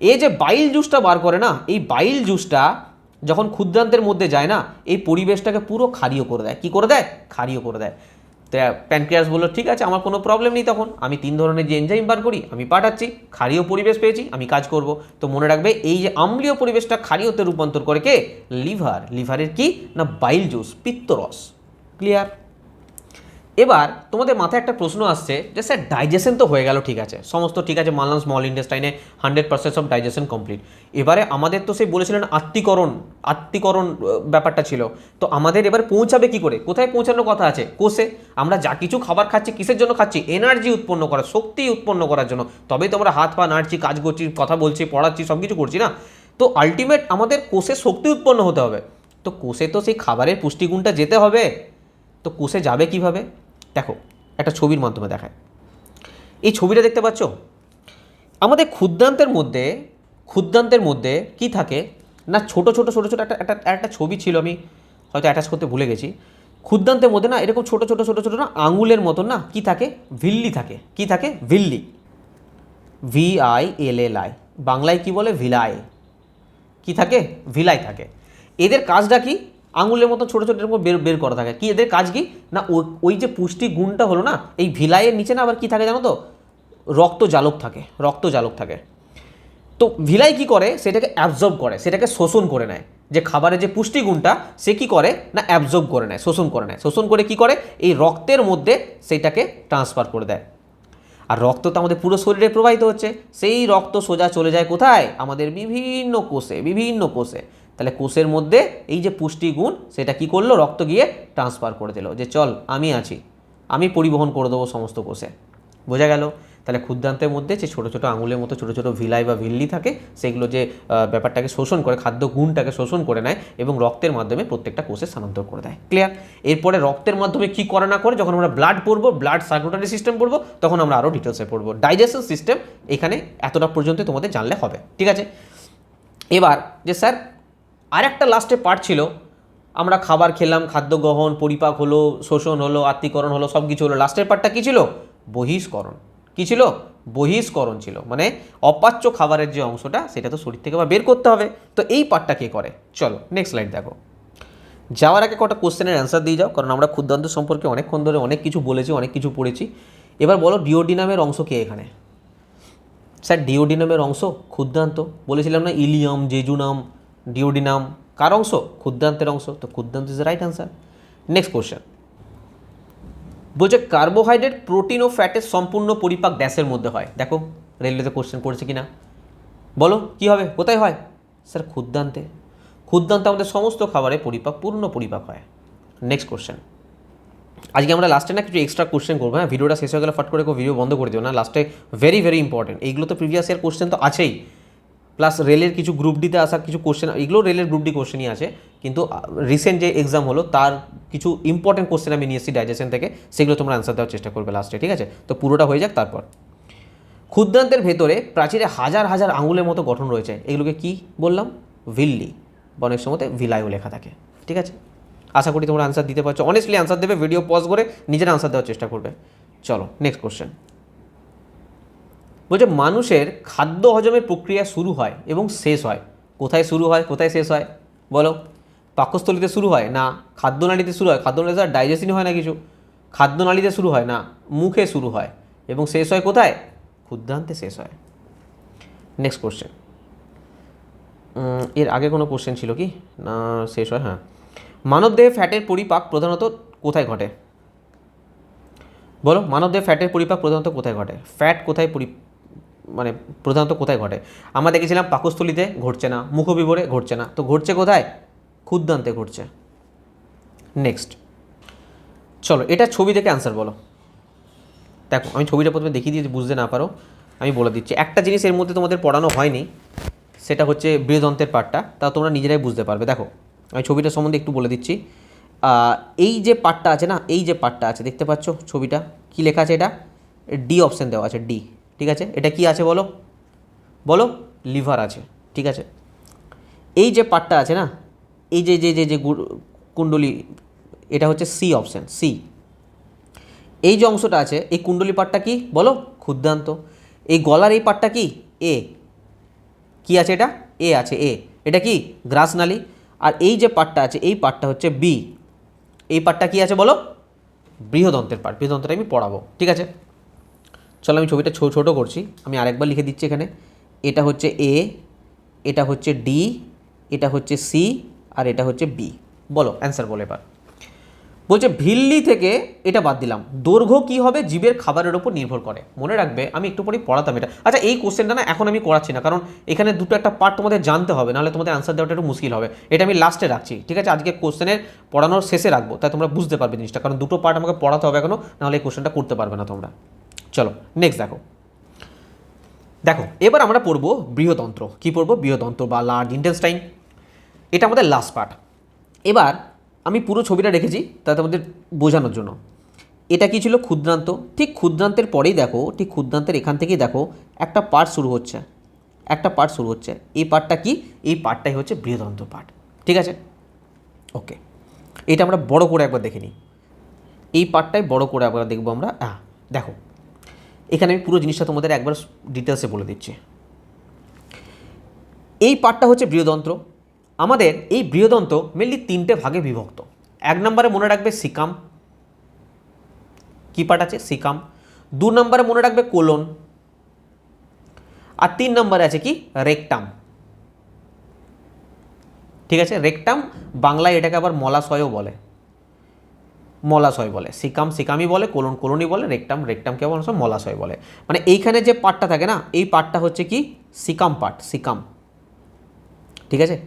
এই যে বাইল জুসটা বার করে না, এই বাইল জুসটা যখন ক্ষুদ্রান্তের মধ্যে যায় না, এই পরিবেশটাকে পুরো ক্ষারীয় করে দেয়। কি করে দেয়? ক্ষারীয় করে দেয়। তো প্যানক্রিয়াস বললো ঠিক আছে, আমার কোনো প্রবলেম নেই, তখন আমি 3 ধরনের যে এনজাইম বার করি আমি পাঠাচ্ছি, ক্ষারীয় পরিবেশ পেয়েছি, আমি কাজ করব। তো মনে রাখবে, এই যে অম্লীয় পরিবেশটা ক্ষারীয়তে রূপান্তর করে কে? লিভার। লিভারের কি না বাইল জুস, পিত্তরস। ক্লিয়ার? এবার তোমাদের মাথায় একটা প্রশ্ন আসছে যে স্যার ডাইজেশন তো হয়ে গেল, ঠিক আছে, সমস্ত ঠিক আছে, মানলাম স্মল ইন্টেস্টাইনে 100% অফ ডাইজেশন কমপ্লিট। এবারে আমাদের তো সেই বলেছিলেন আত্তীকরণ ব্যাপারটা ছিল, তো আমাদের এবার পৌঁছাবে কি করে? কোথায় পৌঁছানোর কথা আছে? কোষে। আমরা যা কিছু খাবার খাচ্ছি কিসের জন্য খাচ্ছি? এনার্জি উৎপন্ন করা, শক্তি উৎপন্ন করার জন্য, তবেই তো আমরা হাত পা নাড়ছি, কাজ করছি, কথা বলছি, পড়াচ্ছি, সব কিছু করছি না। তো আলটিমেট আমাদের কোষে শক্তি উৎপন্ন হতে হবে, তো কোষে তো সেই খাবারের পুষ্টিগুণটা যেতে হবে, তো কোষে যাবে কিভাবে? দেখো একটা ছবির মাধ্যমে দেখায়, এই ছবিটা দেখতে পাচ্ছ? আমাদের ক্ষুদ্রান্তের মধ্যে কি থাকে না, ছোট ছোট একটা ছবি ছিল, আমি হয়তো অ্যাটাচ করতে ভুলে গেছি। ক্ষুদ্রান্তের মধ্যে না এরকম ছোট ছোট না আঙুলের মতন না কি থাকে? ভিল্লি থাকে। কি থাকে? ভিল্লি। VILLI, বাংলায় কি বলে? ভিলাই। কি থাকে? ভিলাই থাকে। এদের কাজটা কি? আঙুলের মতো ছোটো ছোটো এরকম বের করা থাকে। কি এদের কাজ কি না, ওই যে পুষ্টি গুণটা হলো না, এই ভিলাইয়ের নিচে না আবার কি থাকে জানো তো? রক্ত জালক থাকে। তো ভিলাই কি করে? সেটাকে অ্যাবজর্ব করে, সেটাকে শোষণ করে নেয়। যে খাবারের যে পুষ্টিগুণটা সে কি করে না অ্যাবজর্ব করে নেয়, শোষণ করে কি করে? এই রক্তের মধ্যে সেটাকে ট্রান্সফার করে দেয়। আর রক্ত তো আমাদের পুরো শরীরে প্রবাহিত হচ্ছে, সেই রক্ত সোজা চলে যায় কোথায়? আমাদের বিভিন্ন কোষে। তাহলে কোষের মধ্যে এই যে পুষ্টিগুণ সেটা কি করলো? রক্ত গিয়ে ট্রান্সফার করে দিল, যে চল আমি আছি, আমি পরিবহন করে দেবো সমস্ত কোষে। বোঝা গেল? তাহলে ক্ষুদ্রান্তের মধ্যে যে ছোটো ছোটো আঙুলের মতো ছোটো ছোটো ভিলাই বা ভিল্লি থাকে, সেগুলো যে ব্যাপারটাকে শোষণ করে, খাদ্য গুণটাকে শোষণ করে নেয় এবং রক্তের মাধ্যমে প্রত্যেকটা কোষে স্থানান্তর করে দেয়। ক্লিয়ার? এরপরে রক্তের মাধ্যমে কি করে না করে, যখন আমরা ব্লাড পড়বো, ব্লাড সার্কুলেটরি সিস্টেম পড়বো, তখন আমরা আরও ডিটেলসে পড়বো। ডাইজেশন সিস্টেম এখানে এতটা পর্যন্ত তোমাদের জানলে হবে। ঠিক আছে? এবার যে স্যার আরেকটা লাস্টে পার্ট ছিল, আমরা খাবার খেলাম, খাদ্য গ্রহণ, পরিপাক হলো, শোষণ হলো, আত্তীকরণ হলো, সব কিছু হলো, লাস্টের পার্টটা কী ছিল? বহিষ্করণ। কী ছিল? বহিষ্করণ ছিল, মানে অপাচ্য খাবারের যে অংশটা সেটা তো শরীর থেকে আবার বের করতে হবে। তো এই পার্টটা কে করে? চলো নেক্সট স্লাইড দেখো। যাওয়ার আগে কটা কোশ্চেনের অ্যান্সার দিয়ে যাও, কারণ আমরা ক্ষুদ্রান্ত সম্পর্কে অনেকক্ষণ ধরে অনেক কিছু বলেছি, অনেক কিছু পড়েছি। এবার বলো ডিওডিনামের অংশ কে এখানে? স্যার ডিওডিনামের অংশ ক্ষুদ্রান্ত, বলেছিলাম না, ইলিয়াম, জেজুনাম, ডিওডিনাম কার অংশ? ক্ষুদ্রান্তের অংশ। তো ক্ষুদ্রান্ত is the right answer. Next question বলছে কার্বোহাইড্রেট, প্রোটিন ও ফ্যাটের সম্পূর্ণ পরিপাক ড্যাশের মধ্যে হয়। দেখো রেলওয়েতে কোশ্চেন করেছে কিনা, বলো কি হবে, কোথায় হয়? স্যার ক্ষুদ্রান্তে। ক্ষুদ্রান্তে আমাদের সমস্ত খাবারে পরিপাক, পূর্ণ পরিপাক হয়। নেক্সট কোশ্চেন, আজকে আমরা লাস্টে না কিছু এক্সট্রা কোশ্চেন করবো। হ্যাঁ, ভিডিওটা শেষ হয়ে গেলে ফট করে ভিডিও বন্ধ করে দিও না, লাস্টে ভেরি ভেরি ইম্পর্টেন্ট। এইগুলো তো প্রিভিয়াস ইয়ার কোশ্চেন তো আছেই, প্লাস রেলের কিছু গ্রুপ ডিতে আসা কিছু কোশ্চেন, এগুলো রেলের গ্রুপ ডি কোশ্চেনই আছে, কিন্তু রিসেন্ট যে এক্সাম হলো তার কিছু ইম্পর্টেন্ট কোশ্চেন আমি নিয়ে এসেছি ডাইজেশন থেকে, সেগুলো তোমরা অ্যান্সার দেওয়ার চেষ্টা করবে লাস্টে, ঠিক আছে? তো পুরোটা হয়ে যাক তারপর। ক্ষুদ্রান্তের ভেতরে প্রাচীরে হাজার হাজার আঙুলের মতো গঠন রয়েছে, এগুলোকে কি বললাম? ভিল্লি, বা অনেক সময়তে ভিলাইও লেখা থাকে, ঠিক আছে? আশা করি তোমরা অ্যান্সার দিতে পারছো, অনেস্টলি অ্যান্সার দেবে, ভিডিও পজ করে নিজের অ্যান্সার দেওয়ার চেষ্টা করবে। চলো নেক্সট কোশ্চেন বলছে মানুষের খাদ্য হজমের প্রক্রিয়া শুরু হয় এবং শেষ হয় কোথায়? শুরু হয় কোথায় শেষ হয় বলো? পাকস্থলীতে শুরু হয় না, খাদ্যনালীতে শুরু হয়? খাদ্যনালীতে ডাইজেশনই হয় না কিছু, খাদ্যনালীতে শুরু হয় না, মুখে শুরু হয় এবং শেষ হয় কোথায়? ক্ষুদ্রান্তে শেষ হয়। নেক্সট কোশ্চেন, এর আগে কোনো কোশ্চেন ছিল কি না? শেষ হয়, হ্যাঁ। মানবদেহে ফ্যাটের পরিপাক প্রধানত কোথায় ঘটে? বলো, মানবদেহে ফ্যাটের পরিপাক প্রধানত কোথায় ঘটে? ফ্যাট কোথায় মানে প্রধানত কোথায় ঘটে? আমরা দেখেছিলাম পাকস্থলীতে ঘটছে না, মুখবিবরে ঘটছে না, তো ঘটছে কোথায়? ক্ষুদ্রান্তে ঘটছে। নেক্সট চলো, এটা ছবি দেখে অ্যান্সার বলো। দেখো আমি ছবিটা প্রথমে দেখিয়ে দিয়ে বুঝতে না পারো আমি বলে দিচ্ছি। একটা জিনিস এর মধ্যে তোমাদের পড়ানো হয়নি, সেটা হচ্ছে বৃহদন্তের পার্টটা, তা তোমরা নিজেরাই বুঝতে পারবে। দেখো আমি ছবিটা সম্বন্ধে একটু বলে দিচ্ছি। এই যে পার্টটা আছে না, এই যে পার্টটা আছে দেখতে পাচ্ছ ছবিটা, কি লেখা আছে? এটা ডি অপশান দেওয়া আছে, ডি, ঠিক আছে? এটা কি আছে বলো? বলো, লিভার আছে, ঠিক আছে? এই যে পার্টটা আছে না, এই যে যে যে যে কুণ্ডলী, এটা হচ্ছে সি অপশান, সি। এই যে অংশটা আছে, এই কুণ্ডলী পার্টটা কি বলো? ক্ষুদ্রান্ত। এই গলার এই পার্টটা কি? এ। কি আছে এটা? এ আছে, এ। এটা কি? গ্রাসনালী। আর এই যে পার্টটা আছে, এই পার্টটা হচ্ছে বি। এই পার্টটা কি আছে বলো? বৃহদন্তের পার্ট। বৃহদন্তটা আমি পড়াবো, ঠিক আছে? চলো আমি ছবিটা ছোটো করছি, আমি আরেকবার লিখে দিচ্ছি এখানে। এটা হচ্ছে এ, এটা হচ্ছে ডি, এটা হচ্ছে সি, আর এটা হচ্ছে বি। বলো অ্যান্সার বলো এবার। বলছে ভিল্লি থেকে এটা বাদ দিলাম, দৈর্ঘ্য কী হবে? জীবের খাবারের ওপর নির্ভর করে। মনে রাখবে আমি একটু পরেই পড়াতাম এটা। আচ্ছা এই কোশ্চেনটা না এখন আমি করাচ্ছি না, কারণ এখানে দুটো একটা পার্ট তোমাদের জানতে হবে, নাহলে তোমাদের অ্যান্সার দেওয়াটা একটু মুশকিল হবে। এটা আমি লাস্টে রাখছি, ঠিক আছে? আজকে কোশ্চেনের পড়ানোর শেষে রাখবো, তাই তোমরা বুঝতে পারবে জিনিসটা, কারণ দুটো পার্ট আমাকে পড়াতে হবে এখনো, নাহলে এই কোশ্চেনটা করতে পারবে না তোমরা। চলো নেক্সট দেখো। দেখো এবার আমরা পড়বো বৃহদন্ত্র। কি পড়বো? বৃহদন্ত্র বা লার্জ ইন্টেস্টাইন। এটা আমাদের লাস্ট পার্ট। এবার আমি পুরো ছবিটা রেখেছি তাতে আমাদের বোঝানোর জন্য। এটা কি ছিল? ক্ষুদ্রান্ত। ঠিক ক্ষুদ্রান্তের পরেই দেখো, ঠিক ক্ষুদ্রান্তের এখান থেকেই দেখো একটা পার্ট শুরু হচ্ছে, একটা পার্ট শুরু হচ্ছে। এই পার্টটা কি? এই পার্টটাই হচ্ছে বৃহদন্ত্র পার্ট, ঠিক আছে? ওকে, এটা আমরা বড় করে একবার দেখে নিই। এই পার্টটাই বড় করে একবার দেখবো আমরা। দেখো এখানে আমি পুরো জিনিসটা তোমাদের একবার ডিটেলসে বলে দিচ্ছি। এই পার্টটা হচ্ছে বৃহদন্ত্র। আমাদের এই বৃহদন্ত্র মেনলি তিনটে ভাগে বিভক্ত। এক নম্বরে মনে রাখবে সিকাম, কি পার্ট আছে? সিকাম। দু নম্বরে মনে রাখবে কোলন, আর তিন নম্বরে আছে কি? রেকটাম, ঠিক আছে? রেকটাম বাংলায় এটাকে আবার মলাশয়ও বলে, মলাশয় বলে। সিকাম সিকামই বলে, কোলন কোলনই বলে, রেকটাম রেকটামকে আবার মলাশয় বলে। মানে এইখানে যে পার্টটা থাকে না, এই পার্টটা হচ্ছে কি? সিকাম পার্ট, সিকাম, ঠিক আছে?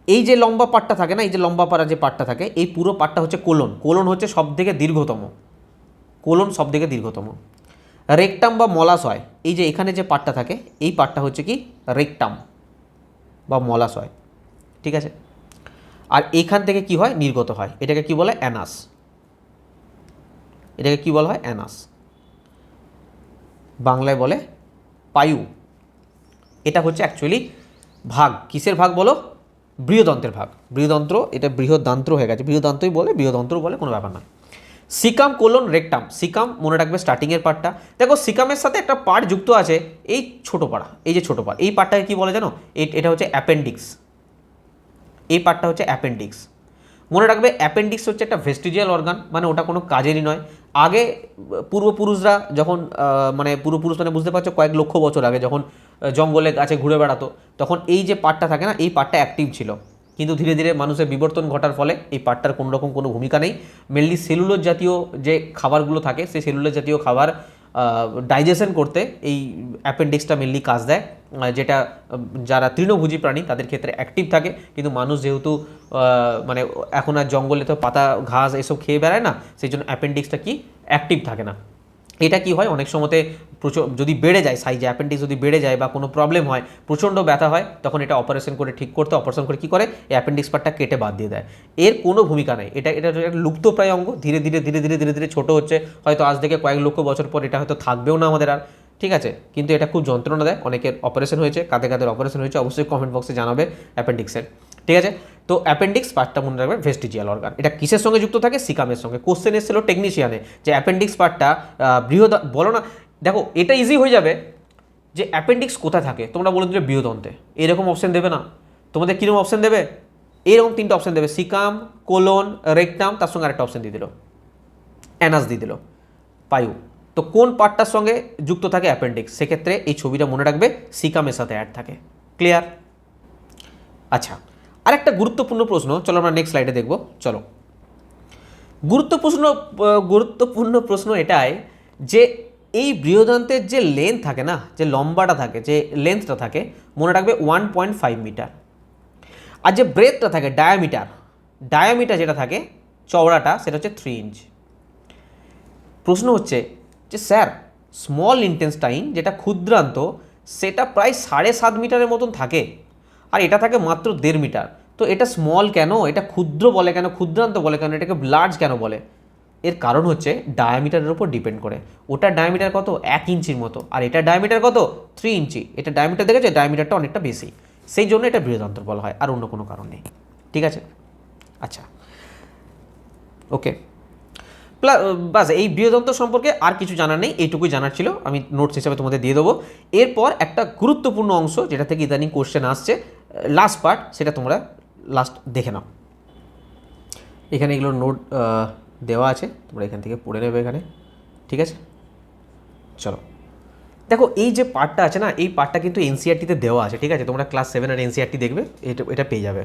এই যে লম্বা পার্টটা থাকে না, এই যে লম্বা পাড়া যে পার্টটা থাকে, এই পুরো পার্টটা হচ্ছে কোলন। কোলন হচ্ছে সবথেকে দীর্ঘতম, কোলন সবথেকে দীর্ঘতম। রেকটাম বা মলাশয়, এই যে এখানে যে পার্টটা থাকে, এই পার্টটা হচ্ছে কি? রেকটাম বা মলাশয়, ঠিক আছে? আর এখান থেকে কি হয়? নির্গত হয়। এটাকে কি বলে? অ্যানাস। এটাকে কি বলা হয়? অ্যানাস। বাংলায় বলে পায়ু। এটা হচ্ছে অ্যাকচুয়ালি ভাগ, কিসের ভাগ বলো? বৃহদন্ত্রের ভাগ। বৃহদন্ত্র, এটা বৃহদান্ত্র হয়ে গেছে, বৃহদান্ত্রই বলে, বৃহদন্ত্র বলে, কোনো ব্যাপার না। সিকাম কোলন রেকটাম, সিকাম মনে রাখবে স্টার্টিংয়ের পার্টটা। দেখো সিকামের সাথে একটা পার্ট যুক্ত আছে, এই ছোটো পাড়া, এই যে ছোটো পাড়, এই পার্টটাকে কী বলে জানো? এটা হচ্ছে অ্যাপেন্ডিক্স, এই পার্টটা হচ্ছে অ্যাপেন্ডিক্স। মনে রাখবে অ্যাপেন্ডিক্স হচ্ছে একটা ভেস্টিজিয়াল অর্গান, মানে ওটা কোনো কাজেরই নয়। আগে পূর্বপুরুষরা যখন মানে পূর্বপুরুষ মানে বুঝতে পারছো কয়েক লক্ষ বছর আগে যখন জঙ্গলে গাছে ঘুরে বেড়াতো, তখন এই যে পার্টটা থাকে না, এই পার্টটা অ্যাক্টিভ ছিল। কিন্তু ধীরে ধীরে মানুষের বিবর্তন ঘটার ফলে এই পার্টটার কোনো রকম কোনো ভূমিকা নেই। মেনলি সেলুলোজ জাতীয় যে খাবারগুলো থাকে, সেই সেলুলোজ জাতীয় খাবার ডাইজেশন করতে এই অ্যাপেন্ডিক্সটা মেনলি কাজ দেয়, যেটা যারা তৃণভোজী প্রাণী তাদের ক্ষেত্রে অ্যাক্টিভ থাকে। কিন্তু মানুষ যেহেতু মানে এখন আর জঙ্গলে তো পাতা ঘাস এসব খেয়ে বেড়ায় না, সেই জন্য অ্যাপেন্ডিক্সটা কি অ্যাক্টিভ থাকে না। এটা কি হয়, অনেক সময়তে প্রচুর যদি বেড়ে যায় সাইজে, অ্যাপেন্ডিক্স যদি বেড়ে যায় বা কোনো প্রবলেম হয়, প্রচণ্ড ব্যথা হয়, তখন এটা অপারেশন করে ঠিক করতে, অপারেশন করে কী করে, এই অ্যাপেন্ডিক্স পার্টটা কেটে বাদ দিয়ে দেয়। এর কোনো ভূমিকা নেই, এটা এটা একটা লুপ্তপ্রায় অঙ্গ, ধীরে ধীরে ধীরে ধীরে ধীরে ধীরে ছোটো হচ্ছে, হয়তো আজ থেকে কয়েক লক্ষ বছর পর এটা হয়তো থাকবেও না আমাদের আর, ঠিক আছে। কিন্তু এটা খুব যন্ত্রণা দেয়, অনেকের অপারেশন হয়েছে, কাদের কাদের অপারেশন হয়েছে অবশ্যই কমেন্ট বক্সে জানাবে অ্যাপেন্ডিক্সের, ঠিক আছে। তো অ্যাপেন্ডিক্স পার্টটা মনে রাখবে ভেস্টিজিয়াল অর্গান। এটা কিসের সঙ্গে যুক্ত থাকে? সিকামের সঙ্গে। কোশ্চেন এসেছিল টেকনিশিয়ানে যে অ্যাপেন্ডিক্স পার্টটা বৃহৎ, বলো না, দেখো এটা ইজি হয়ে যাবে যে অ্যাপেন্ডিক্স কোথায় থাকে, তোমরা বলে দিলে বৃহদন্তে, এরকম অপশন দেবে না তোমাদের। কীরকম অপশন দেবে? এরকম তিনটা অপশন দেবে, সিকাম, কোলন, রেকটাম, তার সঙ্গে আরেকটা অপশন দিয়ে দিল অ্যানাস দিয়ে দিল, পায়ু। তো কোন পার্টটার সঙ্গে যুক্ত থাকে অ্যাপেন্ডিক্স? সেক্ষেত্রে এই ছবিটা মনে রাখবে সিকামের সাথে অ্যাড থাকে। ক্লিয়ার? আচ্ছা, আরেকটা গুরুত্বপূর্ণ প্রশ্ন, চলো আমরা নেক্সট স্লাইডে দেখব। চলো, গুরুত্বপূর্ণ প্রশ্ন এটাই যে এই বৃহদান্তের যে লেন্থ থাকে না, যে লম্বাটা থাকে, যে লেন্থটা থাকে, মনে রাখবে 1.5 মিটার। আর যে ব্রেথটা থাকে, ডায়ামিটার যেটা থাকে, চওড়াটা, সেটা হচ্ছে 3 ইঞ্চ। প্রশ্ন হচ্ছে যে স্যার স্মল ইন্টেস্টাইন যেটা ক্ষুদ্রান্ত, সেটা প্রায় 7.5 মিটারের মতন থাকে, আর এটা থাকে মাত্র 1.5 মিটার। তো এটা স্মল কেন, এটা ক্ষুদ্র বলে কেন, ক্ষুদ্রান্ত বলে কেন, এটাকে লার্জ কেন বলে? এর কারণ হচ্ছে ডায়ামিটারের উপর ডিপেন্ড করে। ওটার ডায়ামিটার কত? 1 ইঞ্চির মতো, আর এটা ডায়ামিটার কত? 3 ইঞ্চি। এটা ডায়ামিটার দেখেছে, ডায়ামিটারটা অনেকটা বেশি, সেই জন্য এটা বৃহদান্তর বলা হয়, আর অন্য কোনো কারণ নেই, ঠিক আছে। আচ্ছা, ওকে, বাস এই বৃহদন্ত সম্পর্কে আর কিছু জানার নেই, এইটুকুই জানার ছিল, আমি নোটস হিসাবে তোমাদের দিয়ে দেবো। এরপর একটা গুরুত্বপূর্ণ অংশ যেটা থেকে ইদানিং কোশ্চেন আসছে, লাস্ট পার্ট, সেটা তোমরা লাস্ট দেখে নাও। এখানে এগুলো নোট দেওয়া আছে, তোমরা এখান থেকে পড়ে নেবে এখানে, ঠিক আছে। চলো দেখো, এই যে পার্টটা আছে না, এই পার্টটা কিন্তু এনসিআরটিতে দেওয়া আছে, ঠিক আছে। তোমরা ক্লাস 7 আর এনসিআরটি দেখবে, এটা পেয়ে যাবে।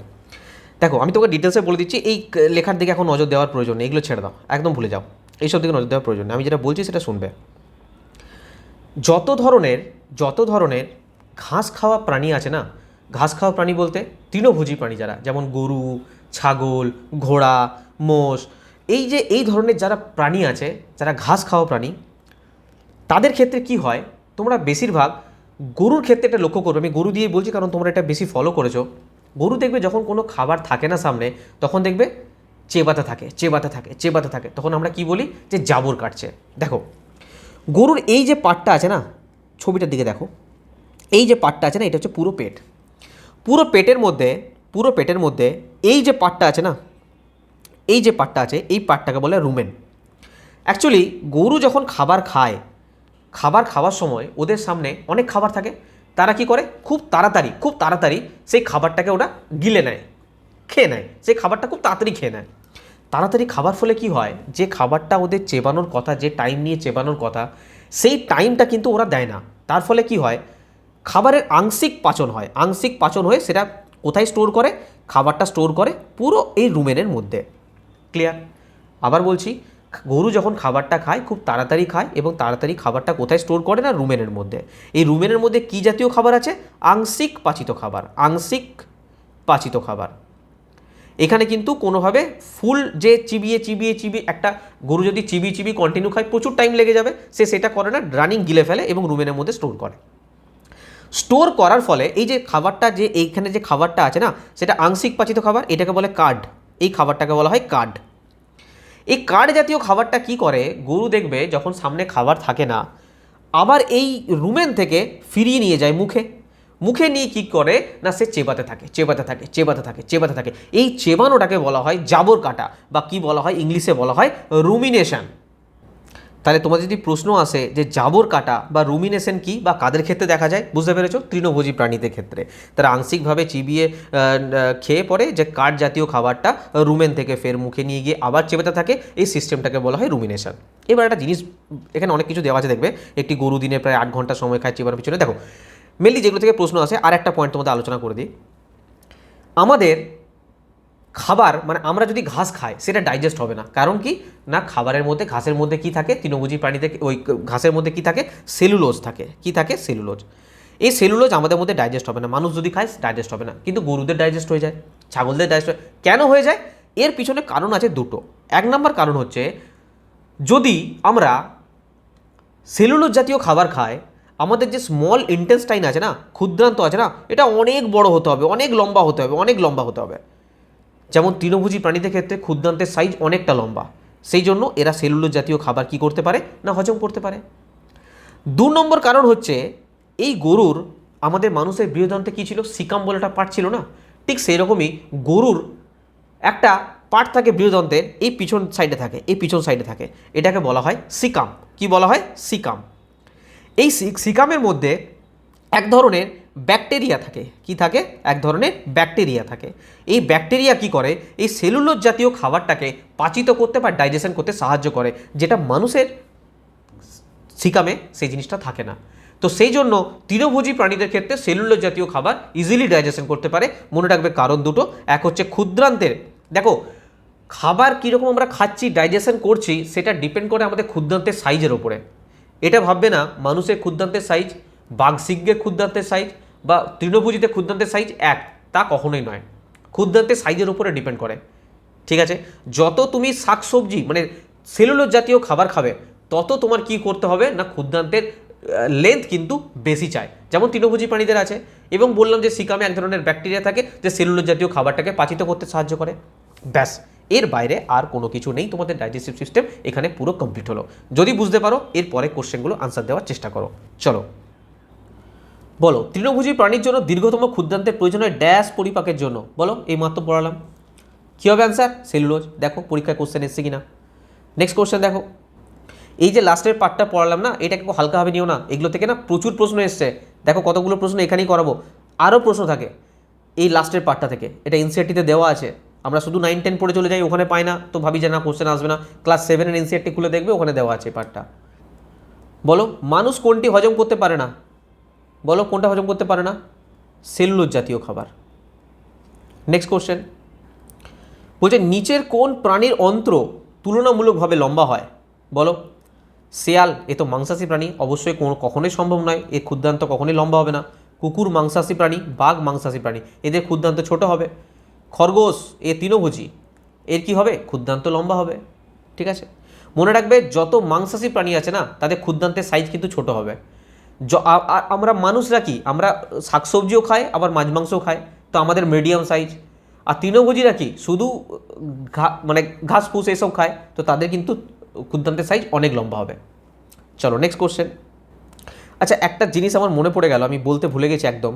দেখো আমি তোমাকে ডিটেলসে বলে দিচ্ছি, এই লেখার দিকে এখন নজর দেওয়ার প্রয়োজন নেই, এগুলো ছেড়ে দাও, একদম ভুলে যাও, এইসব দিকে নজর দেওয়ার প্রয়োজন নেই। আমি যেটা বলছি সেটা শুনবে। যত ধরনের ঘাস খাওয়া প্রাণী আছে না, ঘাস খাওয়া প্রাণী বলতে তৃণভোজী প্রাণী যারা, যেমন গরু, ছাগল, ঘোড়া, মোষ, এই ধরনের যারা প্রাণী আছে, যারা ঘাস খাওয়া প্রাণী, তাদের ক্ষেত্রে কি হয়, তোমরা বেশিরভাগ গরুর ক্ষেত্রে এটা লক্ষ্য করবে। আমি গরু দিয়ে বলছি কারণ তোমরা এটা বেশি ফলো করেছো। গরু দেখবে যখন কোনো খাবার থাকে না সামনে, তখন দেখবে চেবাতে থাকে। তখন আমরা কি বলি? যে জাবর কাটছে। দেখো গরুর এই যে পাটটা আছে না, ছবিটার দিকে দেখো, এই যে পাটটা আছে না, এটা হচ্ছে পুরো পেট। পুরো পেটের মধ্যে এই যে পাটটা আছে না, এই যে পাটটা আছে, এই পাটটাকে বলে রুমেন। অ্যাকচুয়ালি গরু যখন খাবার খাওয়ার সময় ওদের সামনে অনেক খাবার থাকে, তারা কি করে, খুব তাড়াতাড়ি সেই খাবারটাকে ওরা খেয়ে নেয়, সেই খাবারটা খুব তাড়াতাড়ি খেয়ে নেয়। তাড়াতাড়ি খাবার ফলে কি হয়, যে খাবারটা ওদের চেবানোর কথা, যে টাইম নিয়ে চেবানোর কথা, সেই টাইমটা কিন্তু ওরা দেয় না। তার ফলে কি হয়, খাবারের আংশিক পাচন হয়ে সেটা কোথায় স্টোর করে? খাবারটা স্টোর করে পুরো এই রুমেনের মধ্যে। ক্লিয়ার? আবার বলছি, গরু যখন খাবারটা খায়, খুব তাড়াতাড়ি খায়, এবং তাড়াতাড়ি খাবারটা কোথায় স্টোর করে না? রুমেনের মধ্যে। এই রুমেনের মধ্যে কী জাতীয় খাবার আছে? আংশিক পাচিত খাবার। এখানে কিন্তু কোনোভাবে ফুল যে চিবিয়ে একটা গরু যদি চিবিয়ে কন্টিনিউ খায়, প্রচুর টাইম লেগে যাবে, সেটা করে না, রানিং গিলে ফেলে এবং রুমেনের মধ্যে স্টোর করে। স্টোর করার ফলে এই যে খাবারটা, যে এইখানে যে খাবারটা আছে না, সেটা আংশিক পাচিত খাবার, এটাকে বলে কার্ড। এই খাবারটাকে বলা হয় কার্ড। এই কার্ড জাতীয় খাবারটা কি করে, গরু দেখবে যখন সামনে খাবার থাকে না, আবার এই রুমেন থেকে ফিরিয়ে নিয়ে যায় মুখে নিয়ে কী করে না সে চেবাতে থাকে চেবাতে থাকে চেবাতে থাকে চেবাতে থাকে। এই চেবানোটাকে বলা হয় জাবর কাটা বা কি বলা হয় ইংলিশে বলা হয় রুমিনেশন। তাহলে তোমার যদি প্রশ্ন আসে যে জাবর কাটা বা রুমিনেশন কি বা কাদের ক্ষেত্রে দেখা যায়, বুঝতে পেরেছো? তৃণভোজী প্রাণীদের ক্ষেত্রে। তারা আংশিকভাবে চিবিয়ে খেয়ে পরে যে কাঠ জাতীয় খাবারটা রুমেন থেকে ফের মুখে নিয়ে গিয়ে আবার চেবাতে থাকে, এই সিস্টেমটাকে বলা হয় রুমিনেশন। এবার একটা জিনিস এখানে অনেক কিছু দেওয়া আছে, দেখবে একটি গরু দিনে প্রায় 8 ঘন্টা সময় খায় চেবানোর পিছনে। দেখো মেনলি যেগুলো থেকে প্রশ্ন আসে, আর একটা পয়েন্ট তোমাদের আলোচনা করে দিই। আমাদের খাবার মানে আমরা যদি ঘাস খাই সেটা ডাইজেস্ট হবে না, কারণ কি না খাবারের মধ্যে ঘাসের মধ্যে কি থাকে, তৃণভোজী প্রাণীতে ওই ঘাসের মধ্যে কি থাকে, সেলুলোজ থাকে। কি থাকে? সেলুলোজ। এই সেলুলোজ আমাদের মধ্যে ডাইজেস্ট হবে না, মানুষ যদি খায় ডাইজেস্ট হবে না, কিন্তু গরুদের ডাইজেস্ট হয়ে যায়, ছাগলদের ডাইজেস্ট হয়। কেন হয়ে যায়? এর পিছনে কারণ আছে দুটো। 1 নম্বর কারণ হচ্ছে যদি আমরা সেলুলোজ জাতীয় খাবার খাই, আমাদের যে স্মল ইন্টেস্টাইন আছে না, ক্ষুদ্রান্ত আছে না, এটা অনেক বড় হতে হবে, অনেক লম্বা হতে হবে, অনেক লম্বা হতে হবে। যেমন তৃণভোজী প্রাণীদের ক্ষেত্রে ক্ষুদ্রান্তের সাইজ অনেকটা লম্বা, সেই জন্য এরা সেলুলোজ জাতীয় খাবার কি করতে পারে না হজম করতে পারে। 2 নম্বর কারণ হচ্ছে এই গরুর আমাদের মানুষের বৃহদন্তে কী ছিল, সিকাম বলে একটা পার্ট ছিল না, ঠিক সেই রকমই গরুর একটা পার্ট থাকে বৃহদন্তের, এই পিছন সাইডে থাকে, এই পিছন সাইডে থাকে, এটাকে বলা হয় সিকাম। কি বলা হয়? সিকাম। এই সিকামের মধ্যে এক ধরনের ব্যাকটেরিয়া থাকে। কি থাকে? এক ধরনের ব্যাকটেরিয়া থাকে। এই ব্যাকটেরিয়া কি করে, এই সেলুলোজ জাতীয় খাবারটাকে পাচিত করতে বা ডাইজেশন করতে সাহায্য করে, যেটা মানুষের সিকামে সেই জিনিসটা থাকে না। তো সেই জন্য তৃণভোজী প্রাণীদের ক্ষেত্রে সেলুলোজ জাতীয় খাবার ইজিলি ডাইজেশন করতে পারে। মনে রাখবে কারণ দুটো, এক হচ্ছে ক্ষুদ্রান্তের, দেখো খাবার কীরকম আমরা খাচ্ছি ডাইজেশন করছি সেটা ডিপেন্ড করে আমাদের ক্ষুদ্রান্তের সাইজের ওপরে। এটা ভাববে না মানুষের ক্ষুদ্রান্তের সাইজ, বাঘসিংহের ক্ষুদ্রান্তের সাইজ বা তৃণভোজীতে ক্ষুদ্রান্তের সাইজ এক, তা কখনোই নয়। ক্ষুদ্রান্তের সাইজের উপরে ডিপেন্ড করে, ঠিক আছে? যত তুমি শাকসবজি মানে সেলুলোজ জাতীয় খাবার খাবে, তত তোমার কি করতে হবে না ক্ষুদ্রান্তের লেন্থ কিন্তু বেশি চায়, যেমন তৃণভোজী প্রাণীদের আছে। এবং বললাম যে সিকামে এক ধরনের ব্যাকটেরিয়া থাকে যে সেলুলোজ জাতীয় খাবারটাকে পাচিত করতে সাহায্য করে। ব্যাস, এর বাইরে আর কোনো কিছু নেই। তোমাদের ডাইজেস্টিভ সিস্টেম এখানে পুরো কমপ্লিট হলো। যদি বুঝতে পারো এরপরে কোশ্চেনগুলো আনসার দেওয়ার চেষ্টা করো। চলো বলো, তৃণভোজী প্রাণীর জন্য দীর্ঘতম ক্ষুদ্রান্তের প্রয়োজন হয় ড্যাশ পরিপাকের জন্য। বলো, এই মাত্র পড়ালাম, কী হবে অ্যান্সার? সেলুলোজ। দেখো পরীক্ষায় কোশ্চেন এসছে কিনা। নেক্সট কোশ্চেন দেখো, এই যে লাস্টের পার্টটা পড়ালাম না, এটাকে হালকাভাবে নিও না, এগুলো থেকে না প্রচুর প্রশ্ন এসছে। দেখো কতগুলো প্রশ্ন এখানেই করাবো, আরও প্রশ্ন থাকে এই লাস্টের পার্টটা থেকে। এটা এনসিইআরটিতে দেওয়া আছে। আমরা শুধু 9-10 পড়ে চলে যাই, ওখানে পাই না, তো ভাবি যে না কোশ্চেন আসবে না। ক্লাস 7-এর এনসিইআরটি খুলে দেখবে, ওখানে দেওয়া আছে পার্টটা। বলো, মানুষ কোনটি হজম করতে পারে না? বলো কোনটা হজম করতে পারে না? সেলুলোজ জাতীয় খাবার। নেক্সট কোশ্চেন বলছে নিচের কোন প্রাণীর অন্ত্র তুলনামূলকভাবে লম্বা হয়? বলো। শেয়াল, এ তো মাংসাশী প্রাণী, অবশ্যই কখনোই সম্ভব নয়, এর ক্ষুদ্রান্ত কখনোই লম্বা হবে না। কুকুর মাংসাশী প্রাণী, বাঘ মাংসাশী প্রাণী, এদের ক্ষুদ্রান্ত ছোট হবে। খরগোশ, এ তৃণভোজী, এর কি হবে? ক্ষুদ্রান্ত লম্বা হবে। ঠিক আছে, মনে রাখবে যত মাংসাশী প্রাণী আছে না তাদের ক্ষুদ্রান্তের সাইজ কিন্তু ছোট হবে। আমরা মানুষরা কি, আমরা শাকসবজিও খাই আবার মাছ মাংসও খাই, তো আমাদের মিডিয়াম সাইজ। আর তৃণভোজীরা কি শুধু মানে ঘাস ফুস এসব খায়, তো তাদের কিন্তু ক্ষুদ্রান্তের সাইজ অনেক লম্বা হবে। চলো নেক্সট কোশ্চেন। আচ্ছা, একটা জিনিস আমার মনে পড়ে গেল, আমি বলতে ভুলে গেছি একদম।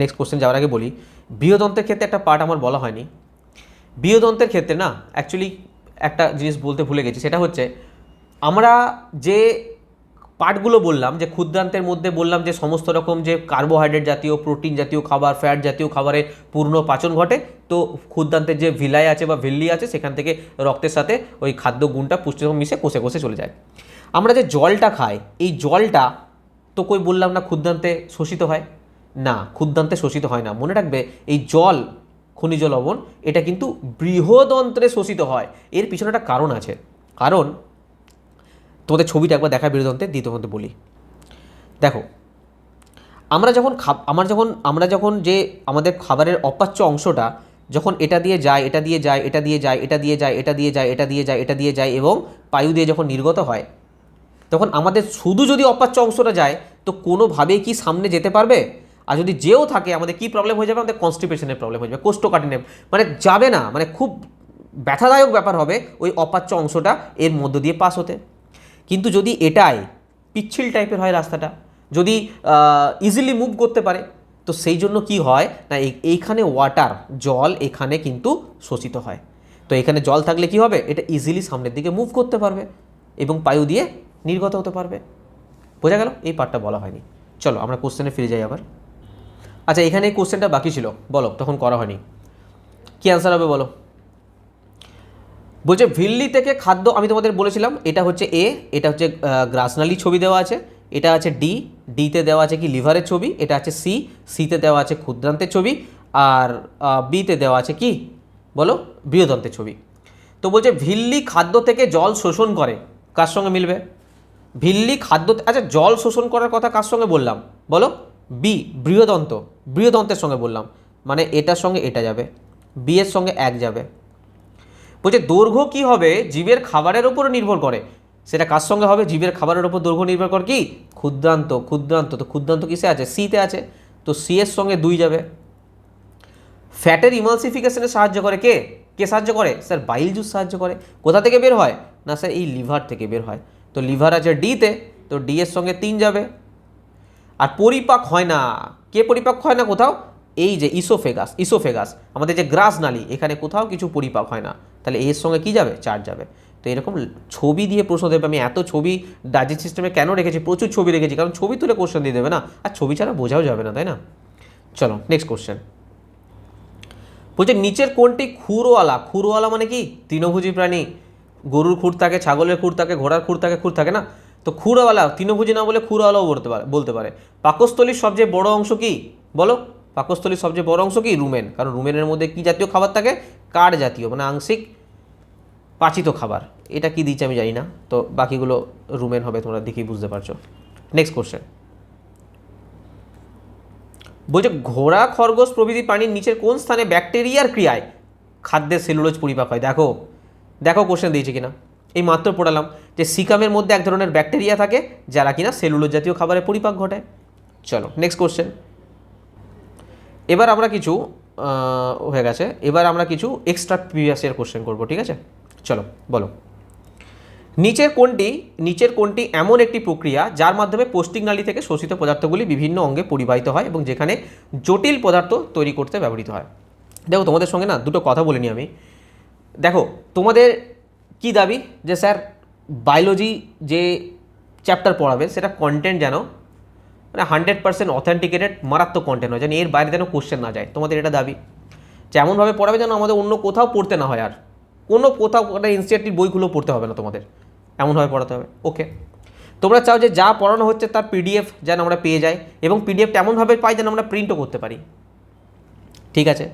নেক্সট কোশ্চেন যাওয়ার আগে বলি, বৃহদন্তের ক্ষেত্রে একটা পার্ট আমার বলা হয়নি। বৃহদন্তের ক্ষেত্রে না অ্যাকচুয়ালি একটা জিনিস বলতে ভুলে গেছি, সেটা হচ্ছে আমরা যে পার্টগুলো বললাম, যে ক্ষুদ্রান্তের মধ্যে বললাম যে সমস্ত রকম যে কার্বোহাইড্রেট জাতীয়, প্রোটিন জাতীয় খাবার, ফ্যাট জাতীয় খাবারের পূর্ণ পাচন ঘটে, তো ক্ষুদ্রান্তের যে ভিলাই আছে বা ভিল্লি আছে সেখান থেকে রক্তের সাথে ওই খাদ্য গুণটা পুষ্টিকর মিশে কোষে কোষে চলে যায়। আমরা যে জলটা খাই, এই জলটা তো কই বললাম না ক্ষুদ্রান্তে শোষিত হয় না, ক্ষুদ্রান্তে শোষিত হয় না। মনে রাখবে এই জল, খনিজ লবণ, এটা কিন্তু বৃহদন্ত্রে শোষিত হয়। এর পিছনে একটা কারণ আছে, কারণ তোমাদের ছবিটা একবার দেখা বৃহদন্তের, দ্বিতীয় মধ্যে বলি। দেখো, আমরা যখন যে আমাদের খাবারের অপাচ্য অংশটা যখন এটা দিয়ে যায়, এটা দিয়ে যায়, এটা দিয়ে যায়, এটা দিয়ে যায়, এটা দিয়ে যায়, এটা দিয়ে যায়, এটা দিয়ে যায় এবং পায়ু দিয়ে যখন নির্গত হয়, তখন আমাদের শুধু যদি অপাচ্য অংশটা যায় তো কোনোভাবেই কি সামনে যেতে পারবে? আর যদি যেও থাকে আমাদের কি প্রবলেম হয়ে যাবে? আমাদের কনস্টিপেশনের প্রবলেম হয়ে যাবে, কোষ্ঠকাঠিন্যের, মানে যাবে না, মানে খুব ব্যথাদায়ক ব্যাপার হবে ওই অপাচ্য অংশটা এর মধ্য দিয়ে পাস হতে। কিন্তু যদি এটাই পিচ্ছিল টাইপের হয় রাস্তাটা, যদি ইজিলি মুভ করতে পারে, তো সেই জন্য কি হয় না এইখানে ওয়াটার জল এখানে কিন্তু শোষিত হয়। তো এখানে জল থাকলে কি হবে, এটা ইজিলি সামনের দিকে মুভ করতে পারবে এবং বায়ু দিয়ে নির্গত হতে পারবে। বোঝা গেল? এই পার্টটা বলা হয়নি। চলো আমরা কোশ্চেনে ফিরে যাই আবার। আচ্ছা, এখানে এই কোশ্চেনটা বাকি ছিল, বলো তখন করা হয়নি, কি অ্যান্সার হবে বলো। বলছে ভিল্লি থেকে খাদ্য, আমি তোমাদের বলেছিলাম এটা হচ্ছে এ, এটা হচ্ছে গ্রাসনালি ছবি দেওয়া আছে, এটা আছে ডি, ডিতে দেওয়া আছে কি লিভারের ছবি, এটা আছে সি, সিতে দেওয়া আছে ক্ষুদ্রান্তের ছবি, আর বিতে দেওয়া আছে কি বলো বৃহদন্তের ছবি। তো বলছে ভিল্লি খাদ্য থেকে জল শোষণ করে, কার সঙ্গে মিলবে? ভিল্লি খাদ্য, আচ্ছা জল শোষণ করার কথা কার সঙ্গে বললাম বলো? বি, বৃহদন্ত, বৃহদন্তের সঙ্গে বললাম, মানে এটার সঙ্গে এটা যাবে, বি এর সঙ্গে এক যাবে। বলছে দৈর্ঘ্য কি হবে জীবের খাবারের উপর নির্ভর করে, সেটা কার সঙ্গে হবে? জীবের খাবারের উপর দৈর্ঘ্য নির্ভর করে কি ক্ষুদ্রান্ত, ক্ষুদ্রান্ত, তো ক্ষুদ্রান্ত কিসে আছে? সিতে আছে, তো সি এর সঙ্গে 2 যাবে। ফ্যাটের ইমালসিফিকেশনে সাহায্য করে কে, কে সাহায্য করে? স্যার বাইল জুস সাহায্য করে। কোথা থেকে বের হয় না স্যার? এই লিভার থেকে বের হয়, তো লিভার আছে ডিতে, তো ডি এর সঙ্গে 3 যাবে। আর পরিপাক হয় না, কে পরিপাক হয় না কোথাও? এই যে ইসোফেগাস, ইসোফেগাস আমাদের যে গ্রাস নালী, এখানে কোথাও কিছু পরিপাক হয় না, তাহলে এর সঙ্গে কি যাবে? 4 যাবে। তো এরকম ছবি দিয়ে প্রশ্ন দেবে। আমি এত ছবি ডাইজেস্ট সিস্টেমে কেন রেখেছি, প্রচুর ছবি রেখেছি, কারণ ছবি তুলে কোশ্চেন দিয়ে দেবে না, আর ছবি ছাড়া বোঝাও যাবে না, তাই না? চলো নেক্সট কোশ্চেন। বলছে নিচের কোনটি খুরওয়ালা? খুরওয়ালা মানে কি? তৃণভোজী প্রাণী। গরুর খুর থাকে, ছাগলের খুর থাকে, ঘোড়ার খুর থাকে না, তো খুরওয়ালা তৃণভোজী না বলে খুরওয়ালাও বলতে পারে। পাকস্থলীর সবচেয়ে বড় অংশ কি বলো? পাকস্থলীর সবচেয়ে বড় অংশ কি? রুমেন। কারণ রুমেনের মধ্যে কি জাতীয় খাবার থাকে? কার্ড জাতীয়, মানে আংশিক পাচিত খাবার। এটা কি দিচ্ছে আমি জানি না, তো বাকিগুলো রুমেন হবে, তোমরা দেখেই বুঝতে পারছো। Next question. বলছে ঘোড়া, খরগোশ প্রভৃতি প্রাণীর নিচের কোন স্থানে ব্যাকটেরিয়ার ক্রিয়ায় খাদ্যের সেলুলোজ পরিপাক হয়? দেখো দেখো কোশ্চেন দিয়েছে কিনা। এই মাত্র পড়ালাম যে সিকামের মধ্যে এক ধরনের ব্যাকটেরিয়া থাকে যারা কিনা সেলুলোজ জাতীয় খাবারের পরিপাক ঘটায়। চলো নেক্সট কোশ্চেন। এবার আমরা কিছু হয়ে গেছে, এবার আমরা কিছু এক্সট্রা প্রিভিয়াস ইয়ার কোশ্চেন করবো, ঠিক আছে? চলো বলো নিচের কোনটি এমন একটি প্রক্রিয়া যার মাধ্যমে পৌষ্টিক নালী থেকে শোষিত পদার্থগুলি বিভিন্ন অঙ্গে পরিবাহিত হয় এবং যেখানে জটিল পদার্থ তৈরি করতে ব্যবহৃত হয়? দেখো তোমাদের সঙ্গে না দুটো কথা বলিনি আমি। দেখো তোমাদের কি দাবি যে স্যার বায়োলজি যে চ্যাপ্টার পড়াবে সেটা কন্টেন্ট যেন মানে 100% অথেন্টিকেটেড মারাত্মক কন্টেন্ট হয়, যেন এর বাইরে যেন কোশ্চেন না যায়, তোমাদের এটা দাবি। যেমনভাবে পড়াবে যেন আমাদের অন্য কোথাও পড়তে না হয়, আর কোনো কোথাও একটা ইনস্টিটিউট বইগুলো পড়তে হবে না তোমাদের, এমনভাবে পড়াতে হবে। ওকে, তোমরা চাও যে যা পড়ানো হচ্ছে তার পিডিএফ যেন আমরা পেয়ে যাই এবং পিডিএফটা এমনভাবে পাই যেন আমরা প্রিন্টও করতে পারি, ঠিক আছে?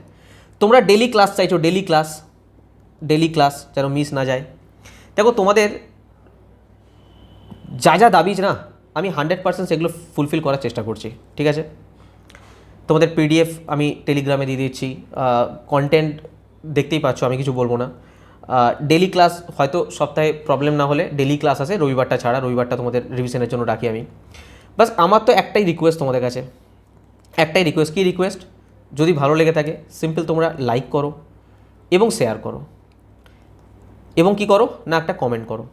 তোমরা ডেলি ক্লাস চাইছো, ডেলি ক্লাস যেন মিস না যায়। দেখো তোমাদের যা যা দাবি না, আমি 100% সেগুলো ফুলফিল করার চেষ্টা করছি, ঠিক আছে? তোমাদের পিডিএফ আমি টেলিগ্রামে দিয়ে দিচ্ছি, কন্টেন্ট দেখতেই পাচ্ছ, আমি কিছু বলবো না। ডেলি ক্লাস হয়তো সপ্তাহে প্রবলেম না হলে ডেলি ক্লাস আছে, রবিবারটা ছাড়া, রবিবারটা তোমাদের রিভিশনের জন্য রাখি আমি। বাস আমার তো একটাই রিকোয়েস্ট তোমাদের কাছে, একটাই রিকোয়েস্ট। কী রিকোয়েস্ট? যদি ভালো লেগে থাকে সিম্পল তোমরা লাইক করো এবং শেয়ার করো, এবং কি করো না একটা কমেন্ট করো।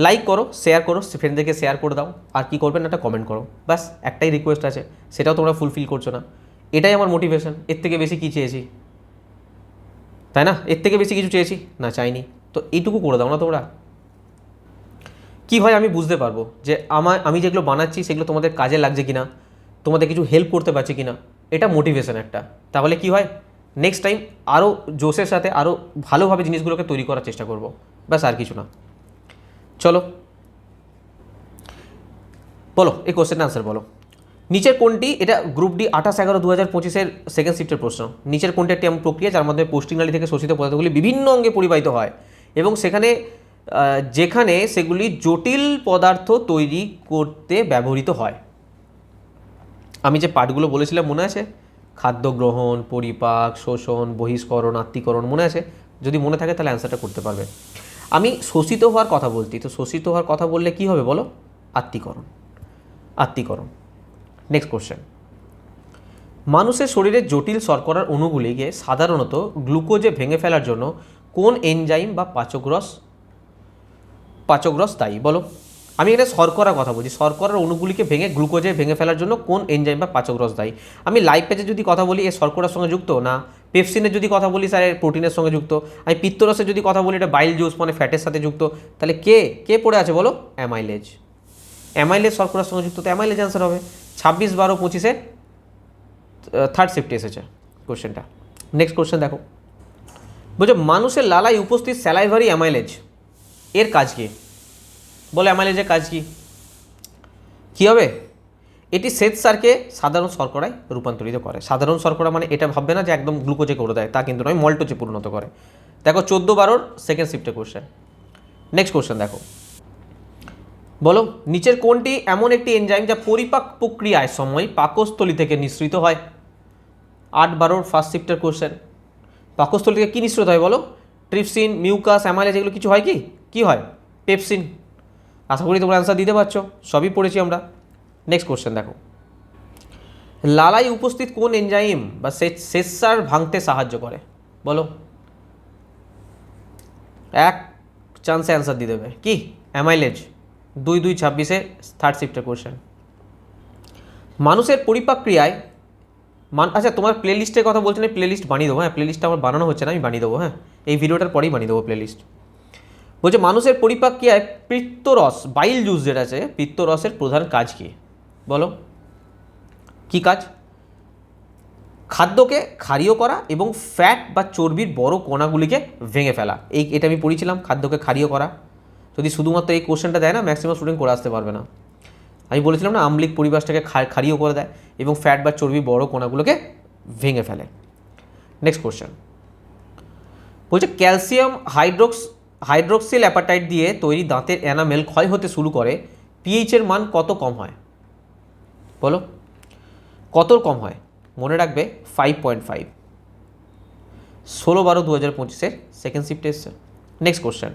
লাইক করো, শেয়ার করো, ফ্রেন্ডদেরকে শেয়ার করে দাও, আর কি করবেন একটা কমেন্ট করো, ব্যাস একটাই রিকোয়েস্ট আছে, সেটাও তোমরা ফুলফিল করছো না। এটাই আমার মোটিভেশন, এর থেকে বেশি কী চেয়েছি, তাই না? এর থেকে বেশি কিছু চেয়েছি না, চাইনি, তো এইটুকু করে দাও না তোমরা। কী হয় আমি বুঝতে পারবো যে আমি যেগুলো বানাচ্ছি সেগুলো তোমাদের কাজে লাগছে কিনা, তোমাদের কিছু হেল্প করতে পারছি কিনা, এটা মোটিভেশন একটা। তাহলে কি হয়, নেক্সট টাইম আরও জোশের সাথে আরও ভালোভাবে জিনিসগুলোকে তৈরি করার চেষ্টা করবো, ব্যাস আর কিছু না। চলো বলো এই কোশ্চেনটা আনসার বলো। নিচের কোনটি, এটা গ্রুপ ডি 28/11/2025 সেকেন্ড শিফটের প্রশ্ন, নিচের কোনটি একটি এমন প্রক্রিয়া যার মাধ্যমে পৌষ্টিক নালী থেকে শোষিত পদার্থগুলি বিভিন্ন অঙ্গে পরিবাহিত হয় এবং যেখানে সেগুলি জটিল পদার্থ তৈরি করতে ব্যবহৃত হয়? আমি যে পাঠগুলো বলেছিলাম মনে আছে? খাদ্য গ্রহণ, পরিপাক, শোষণ, বহিষ্করণ, আত্তীকরণ, মনে আছে? যদি মনে থাকে তাহলে অ্যান্সারটা করতে পারবে। আমি শোষিত হওয়ার কথা বলছি, তো শোষিত হওয়ার কথা বললে কি হবে বলো? আত্তীকরণ। Next question. মানুষের শরীরে জটিল শর্করার অণুগুলিকে সাধারণত গ্লুকোজে ভেঙে ফেলার জন্য কোন এনজাইম বা পাচকরস দায়ী বলো? আমি এখানে শর্করার কথা বলছি, শর্করার অণুগুলিকে ভেঙে গ্লুকোজে ভেঙে ফেলার জন্য কোন এনজাইম বা পাচক রস দায়ী। আমি লাইপেজের যদি কথা বলি এর শর্করার সঙ্গে যুক্ত না, পেপসিনের যদি কথা বলি স্যার এর প্রোটিনের সঙ্গে যুক্ত, আমি পিত্তরসের যদি কথা বলি এটা বাইল জুস মানে ফ্যাটের সাথে যুক্ত, তাহলে কে পড়ে আছে বলো? অ্যামাইলেজ। অ্যামাইলেজ শর্করার সঙ্গে যুক্ত, তো অ্যামাইলেজ অ্যান্সার হবে। 26/12/25 থার্ড শিফটে এসেছে কোশ্চেনটা। নেক্সট কোশ্চেন দেখো, বলছে মানুষের লালায় উপস্থিত স্যালাইভারি অ্যামাইলেজ এর কাজ কি? বলে অ্যামাইলেজের কাজ কি? কী হবে? এটি শ্বেতসারকে সাধারণ শর্করায় রূপান্তরিত করে। সাধারণ শর্করা মানে এটা ভাববে না যে একদম গ্লুকোজে করে দেয়, তা কিন্তু নয়, মল্টোজে পরিণত করে। দেখো 14/12 সেকেন্ড শিফটে কোশ্চেন। নেক্সট কোশ্চেন দেখো, বলো নিচের কোনটি এমন একটি এনজাইম যা পরিপাক প্রক্রিয়ায় সময় পাকস্থলী থেকে নিঃসৃত হয়? 8/12 ফার্স্ট শিফটের কোশ্চেন। পাকস্থলী থেকে কী নিঃসৃত হয় বলো? ট্রিপসিন, মিউকাস, অ্যামাইলেজ, এগুলো কিছু হয় কি? কি হয়? পেপসিন। আশা করি তোমরা অ্যান্সার দিতে পারছো, সবই পড়েছি আমরা। নেক্সট কোশ্চেন দেখো, লালায় উপস্থিত কোন এনজাইম বা শ্বেতসার ভাঙতে সাহায্য করে? বলো, এক চান্সে অ্যান্সার দিয়ে দেবে। কি? অ্যামাইলেজ। 2/2/26 থার্ড শিফটের কোশ্চেন। মানুষের পরিপাক ক্রিয়ায় আচ্ছা তোমার প্লে লিস্টের কথা বলছেন, প্লে লিস্ট বানিয়ে দেবো। হ্যাঁ, প্লে লিস্টটা আমার বানানো হচ্ছে না, আমি বানিয়ে দেবো। হ্যাঁ, এই ভিডিওটার পরেই বানিয়ে দেবো প্লে লিস্ট। বলছে মানুষের পরিপাক ক্রিয়ায় পিত্তরস বাইল জুস যেটা আছে, পিত্তরসের প্রধান কাজ কি? বলো, কি কাজ? খাদ্যকে ক্ষারীয় করা এবং ফ্যাট বা চর্বির বড় কণাগুলিকে ভেঙে ফেলা। এটা আমি পড়েছিলাম, খাদ্যকে ক্ষারীয় করা। যদি শুধুমাত্র এই কোশ্চেনটা দেয় না, ম্যাক্সিমাম স্টুডেন্ট করে আসতে পারবে না। আমি বলেছিলাম না, আম্লিক পরিবেশটাকে ক্ষারীয় করে দেয় এবং ফ্যাট বা চর্বি বড় কণাগুলোকে ভেঙে ফেলে। নেক্সট কোশ্চেন বলছে ক্যালসিয়াম হাইড্রোক্সিল অ্যাপাটাইট দিয়ে তৈরি দাঁতের এনামেল ক্ষয় হতে শুরু করে পিএইচের মান কত কম হয়? বলো, কত কম হয়? মনে রাখবে 5.5। 16/12/2025 সেকেন্ড শিফটে এসছে। নেক্সট কোশ্চেন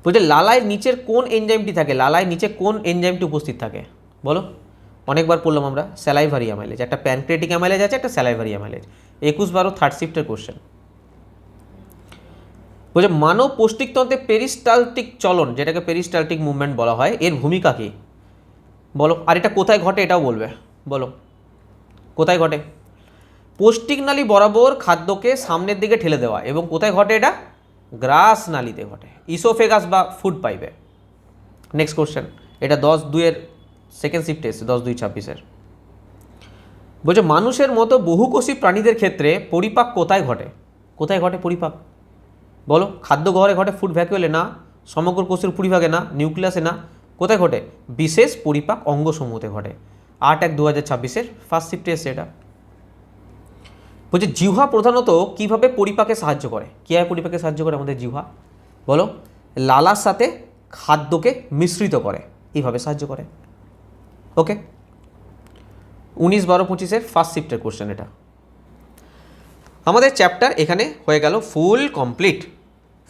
বলছে লালায় নিচের কোন এনজাইমটি থাকে? লালায় নিচে কোন এনজাইমটি উপস্থিত থাকে? বলো, অনেকবার পড়লাম আমরা, স্যালাইভারি অ্যামাইলেজ। একটা প্যানক্রিয়াটিক অ্যামাইলেজ আছে, একটা স্যালাইভারি অ্যামাইলেজ। 21/12 থার্ড শিফটের কোশ্চেন। বলছে মানব পৌষ্টিকতন্ত্রে পেরিস্টালটিক চলন, যেটাকে পেরিস্টালটিক মুভমেন্ট বলা হয়, এর ভূমিকা কী? বলো, আর এটা কোথায় ঘটে এটাও বলবে। বলো, কোথায় ঘটে? পৌষ্টিক নালী বরাবর খাদ্যকে সামনের দিকে ঠেলে দেওয়া। এবং কোথায় ঘটে এটা? গ্রাস নালীতে ঘটে, ইসোফেগাস বা ফুড পাইপে। নেক্সট কোশ্চেন, এটা 10/2 সেকেন্ড শিফটে এসছে, 10/2/26। বলছে মানুষের মতো বহুকোষী প্রাণীদের ক্ষেত্রে পরিপাক কোথায় ঘটে? কোথায় ঘটে পরিপাক? বলো, খাদ্য গহরে ঘটে, ফুড ভ্যাকুয়ালে না, সমগ্র কোষের পরিপাকে না, নিউক্লিয়াসে না, কোথায় ঘটে? বিশেষ পরিপাক অঙ্গসমূহতে ঘটে। 8/1/2026 ফার্স্ট শিফটে এসছে এটা। বলছে জিহ্বা প্রধানত কিভাবে পরিপাকে সাহায্য করে? কীভাবে পরিপাকে সাহায্য করে আমাদের জিহ্বা? বলো, লালার সাথে খাদ্যকে মিশ্রিত করে, এইভাবে সাহায্য করে। ওকে, 19/12/25 ফার্স্ট শিফটের কোশ্চেন এটা। আমাদের চ্যাপ্টার এখানে হয়ে গেল ফুল কমপ্লিট,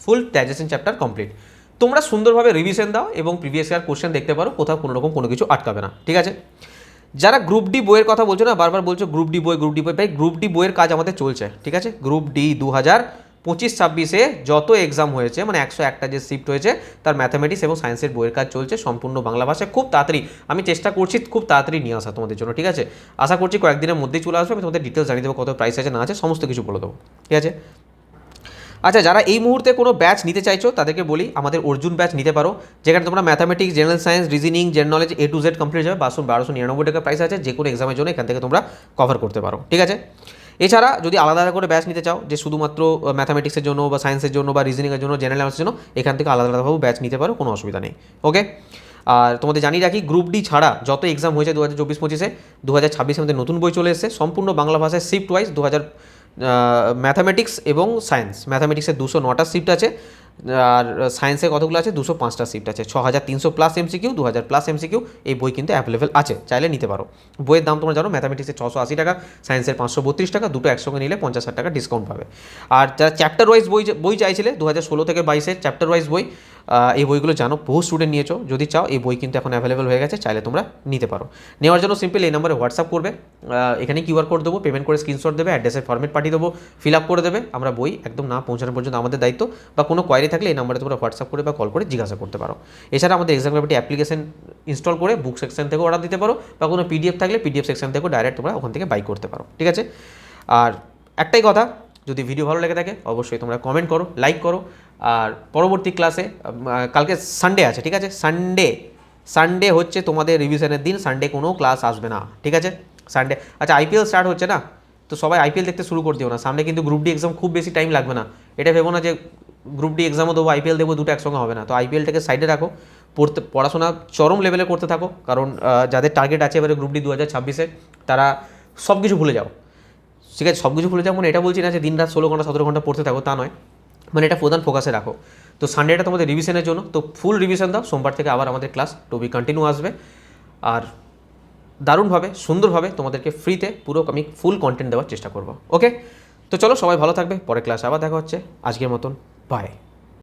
ফুল ডাইজেশন চ্যাপ্টার কমপ্লিট। তোমরা সুন্দরভাবে রিভিশন দাও এবং প্রিভিয়াস ইয়ার কোশ্চেন দেখতে পারো, কোথাও কোনো রকম কোনো কিছু আটকাবে না, ঠিক আছে? যারা গ্রুপ ডি বইয়ের কথা বলছো না, বারবার বলছো গ্রুপ ডি বই, ভাই গ্রুপ ডি বইয়ের কাজ আমাদের চলছে, ঠিক আছে? গ্রুপ ডি 2025-26 যত এক্সাম হয়েছে, মানে 101টা যে শিফট হয়েছে, তার ম্যাথামেটিক্স এবং সায়েন্সের বইয়ের কাজ চলছে সম্পূর্ণ বাংলা ভাষায়। খুব তাড়াতাড়ি আমি চেষ্টা করছি খুব তাড়াতাড়ি নিয়ে আসা তোমাদের জন্য, ঠিক আছে? আশা করছি কয়েকদিনের মধ্যেই চলে আসবে। আমি তোমাদের ডিটেলস জানিয়ে দেবো, কত প্রাইস আছে না আছে সমস্ত কিছু বলে দেবো, ঠিক আছে? আচ্ছা, যারা এই মুহূর্তে কোনো ব্যাচ নিতে চাইছো তাদেরকে বলি আমাদের অর্জুন ব্যাচ নিতে পারো, যেখানে তোমরা mathematics, general science, reasoning, general knowledge A to Z complete যাবে। 1299 টাকা প্রাইস আছে, যে কোনো এক্সামের জন্য এখান থেকে তোমরা কভার করতে পারো, ঠিক আছে? এছাড়া যদি আলাদা আলাদা করে ব্যাচ নিতে চাও, যে শুধুমাত্র ম্যাথামেটিক্সের জন্য বা সায়েন্সের জন্য বা রিজনিংয়ের জন্য, জেনারেল অ্যানালিসিসের জন্য, এখান থেকে আলাদা আলাদাভাবে ব্যাচ নিতে পারো, কোনো অসুবিধা নেই। ওকে, আর তোমাদের জানিয়ে রাখি গ্রুপ ডি ছাড়া যত এক্সাম হয়েছে 2024-25-এ, 2026 আমাদের নতুন বই চলে এসেছে সম্পূর্ণ বাংলা ভাষায় শিফট ওয়াইজ। ম্যাথামেটিক্স এবং সায়েন্স, ম্যাথামেটিক্সের 209টা শিফট আছে, আর সায়েন্সে কতগুলো আছে? 205টা শিফট আছে। 6300+ MCQ, 2000+ MCQ এই বই কিন্তু অ্যাভেলেবেল আছে, চাইলে নিতে পারো। বইয়ের দাম তোমরা জানো, ম্যাথামেটিক্সের 680 টাকা, সায়েন্সের 532 টাকা, দুটো একসঙ্গে নিলে 50 টাকা ডিসকাউন্ট পাবে। আর যারা চ্যাপ্টার ওয়াইজ বই চাইছিলে 2016 থেকে 22-এর চ্যাপ্টার ওয়াইজ বই, এই বইগুলো জানো বহু স্টুডেন্ট নিয়েছো, যদি চাও এই বই কিন্তু এখন অ্যাভেলেবেল হয়ে গেছে, চাইলে তোমরা নিতে পারো। নেওয়ার জন্য সিম্পল এই নম্বরে হোয়াটসঅ্যাপ করবে, এখানে QR কোড দেবো, পেমেন্ট করে স্ক্রিনশট দেবে, অ্যাড্রেসের ফরম্যাট পাঠিয়ে দেবো, ফিল আপ করে দেবে। আমরা বই একদম না পৌঁছানো পর্যন্ত আমাদের দায়িত্ব, বা কোনো কোয়ারি বাইরে থাকলে এই নাম্বারে তোমরা হোয়াটসঅ্যাপ করে বা কল করে জিজ্ঞাসা করতে পারো। এছাড়া আমাদের এক্সাম গ্রাভিটি অ্যাপ্লিকেশন ইনস্টল করে বুক সেকশন থেকে অর্ডার দিতে পারো, বা কোনো পিডিএফ থাকলে পিডিএফ সেকশন থেকেও ডাইরেক্ট তোমরা ওখান থেকে বাই করতে পারো। ঠিক আছে, আর একটাই কথা, যদি ভিডিও ভালো লেগে থাকে অবশ্যই তোমরা কমেন্ট করো, লাইক করো। আর পরবর্তী ক্লাসে কালকে সানডে আছে, ঠিক আছে, সানডে হচ্ছে তোমাদের রিভিশনের দিন, সানডে কোনো ক্লাস আসবে না। ঠিক আছে, সানডে। আচ্ছা, আইপিএল স্টার্ট হচ্ছে না, তো সবাই আইপিএল দেখতে শুরু করে দিও না। সামনে কিন্তু গ্রুপ ডি এক্সাম, খুব বেশি টাইম লাগবে না। এটা ভেবো না যে গ্রুপ ডি এক্সামও দেবো আইপিএল দেবো, দুটো একসঙ্গে হবে না। তো আইপিএলটাকে সাইডে রাখো, পড়াশোনা চরম লেভেলে করতে থাকো, কারণ যাদের টার্গেট আছে এবারে গ্রুপ ডি 2026-এ, তারা সব কিছু ভুলে যাও। ঠিক আছে, সব কিছু ভুলে যাও মানে এটা বলছি না যে দিন রাত 16 ঘন্টা 17 ঘন্টা পড়তে থাকো, তা নয়, মানে এটা প্রধান ফোকাসে রাখো। তো সানডেটা তোমাদের রিভিশনের জন্য, তো ফুল রিভিশন দাও। সোমবার থেকে আবার আমাদের ক্লাস টু বি কন্টিনিউ আসবে, আর দারুণভাবে সুন্দরভাবে তোমাদেরকে ফ্রিতে পুরো আমি ফুল কন্টেন্ট দেওয়ার চেষ্টা করব। ওকে, তো চলো সবাই ভালো থাকবে, পরে ক্লাস আবার দেখা হচ্ছে। আজকের মতন বাই।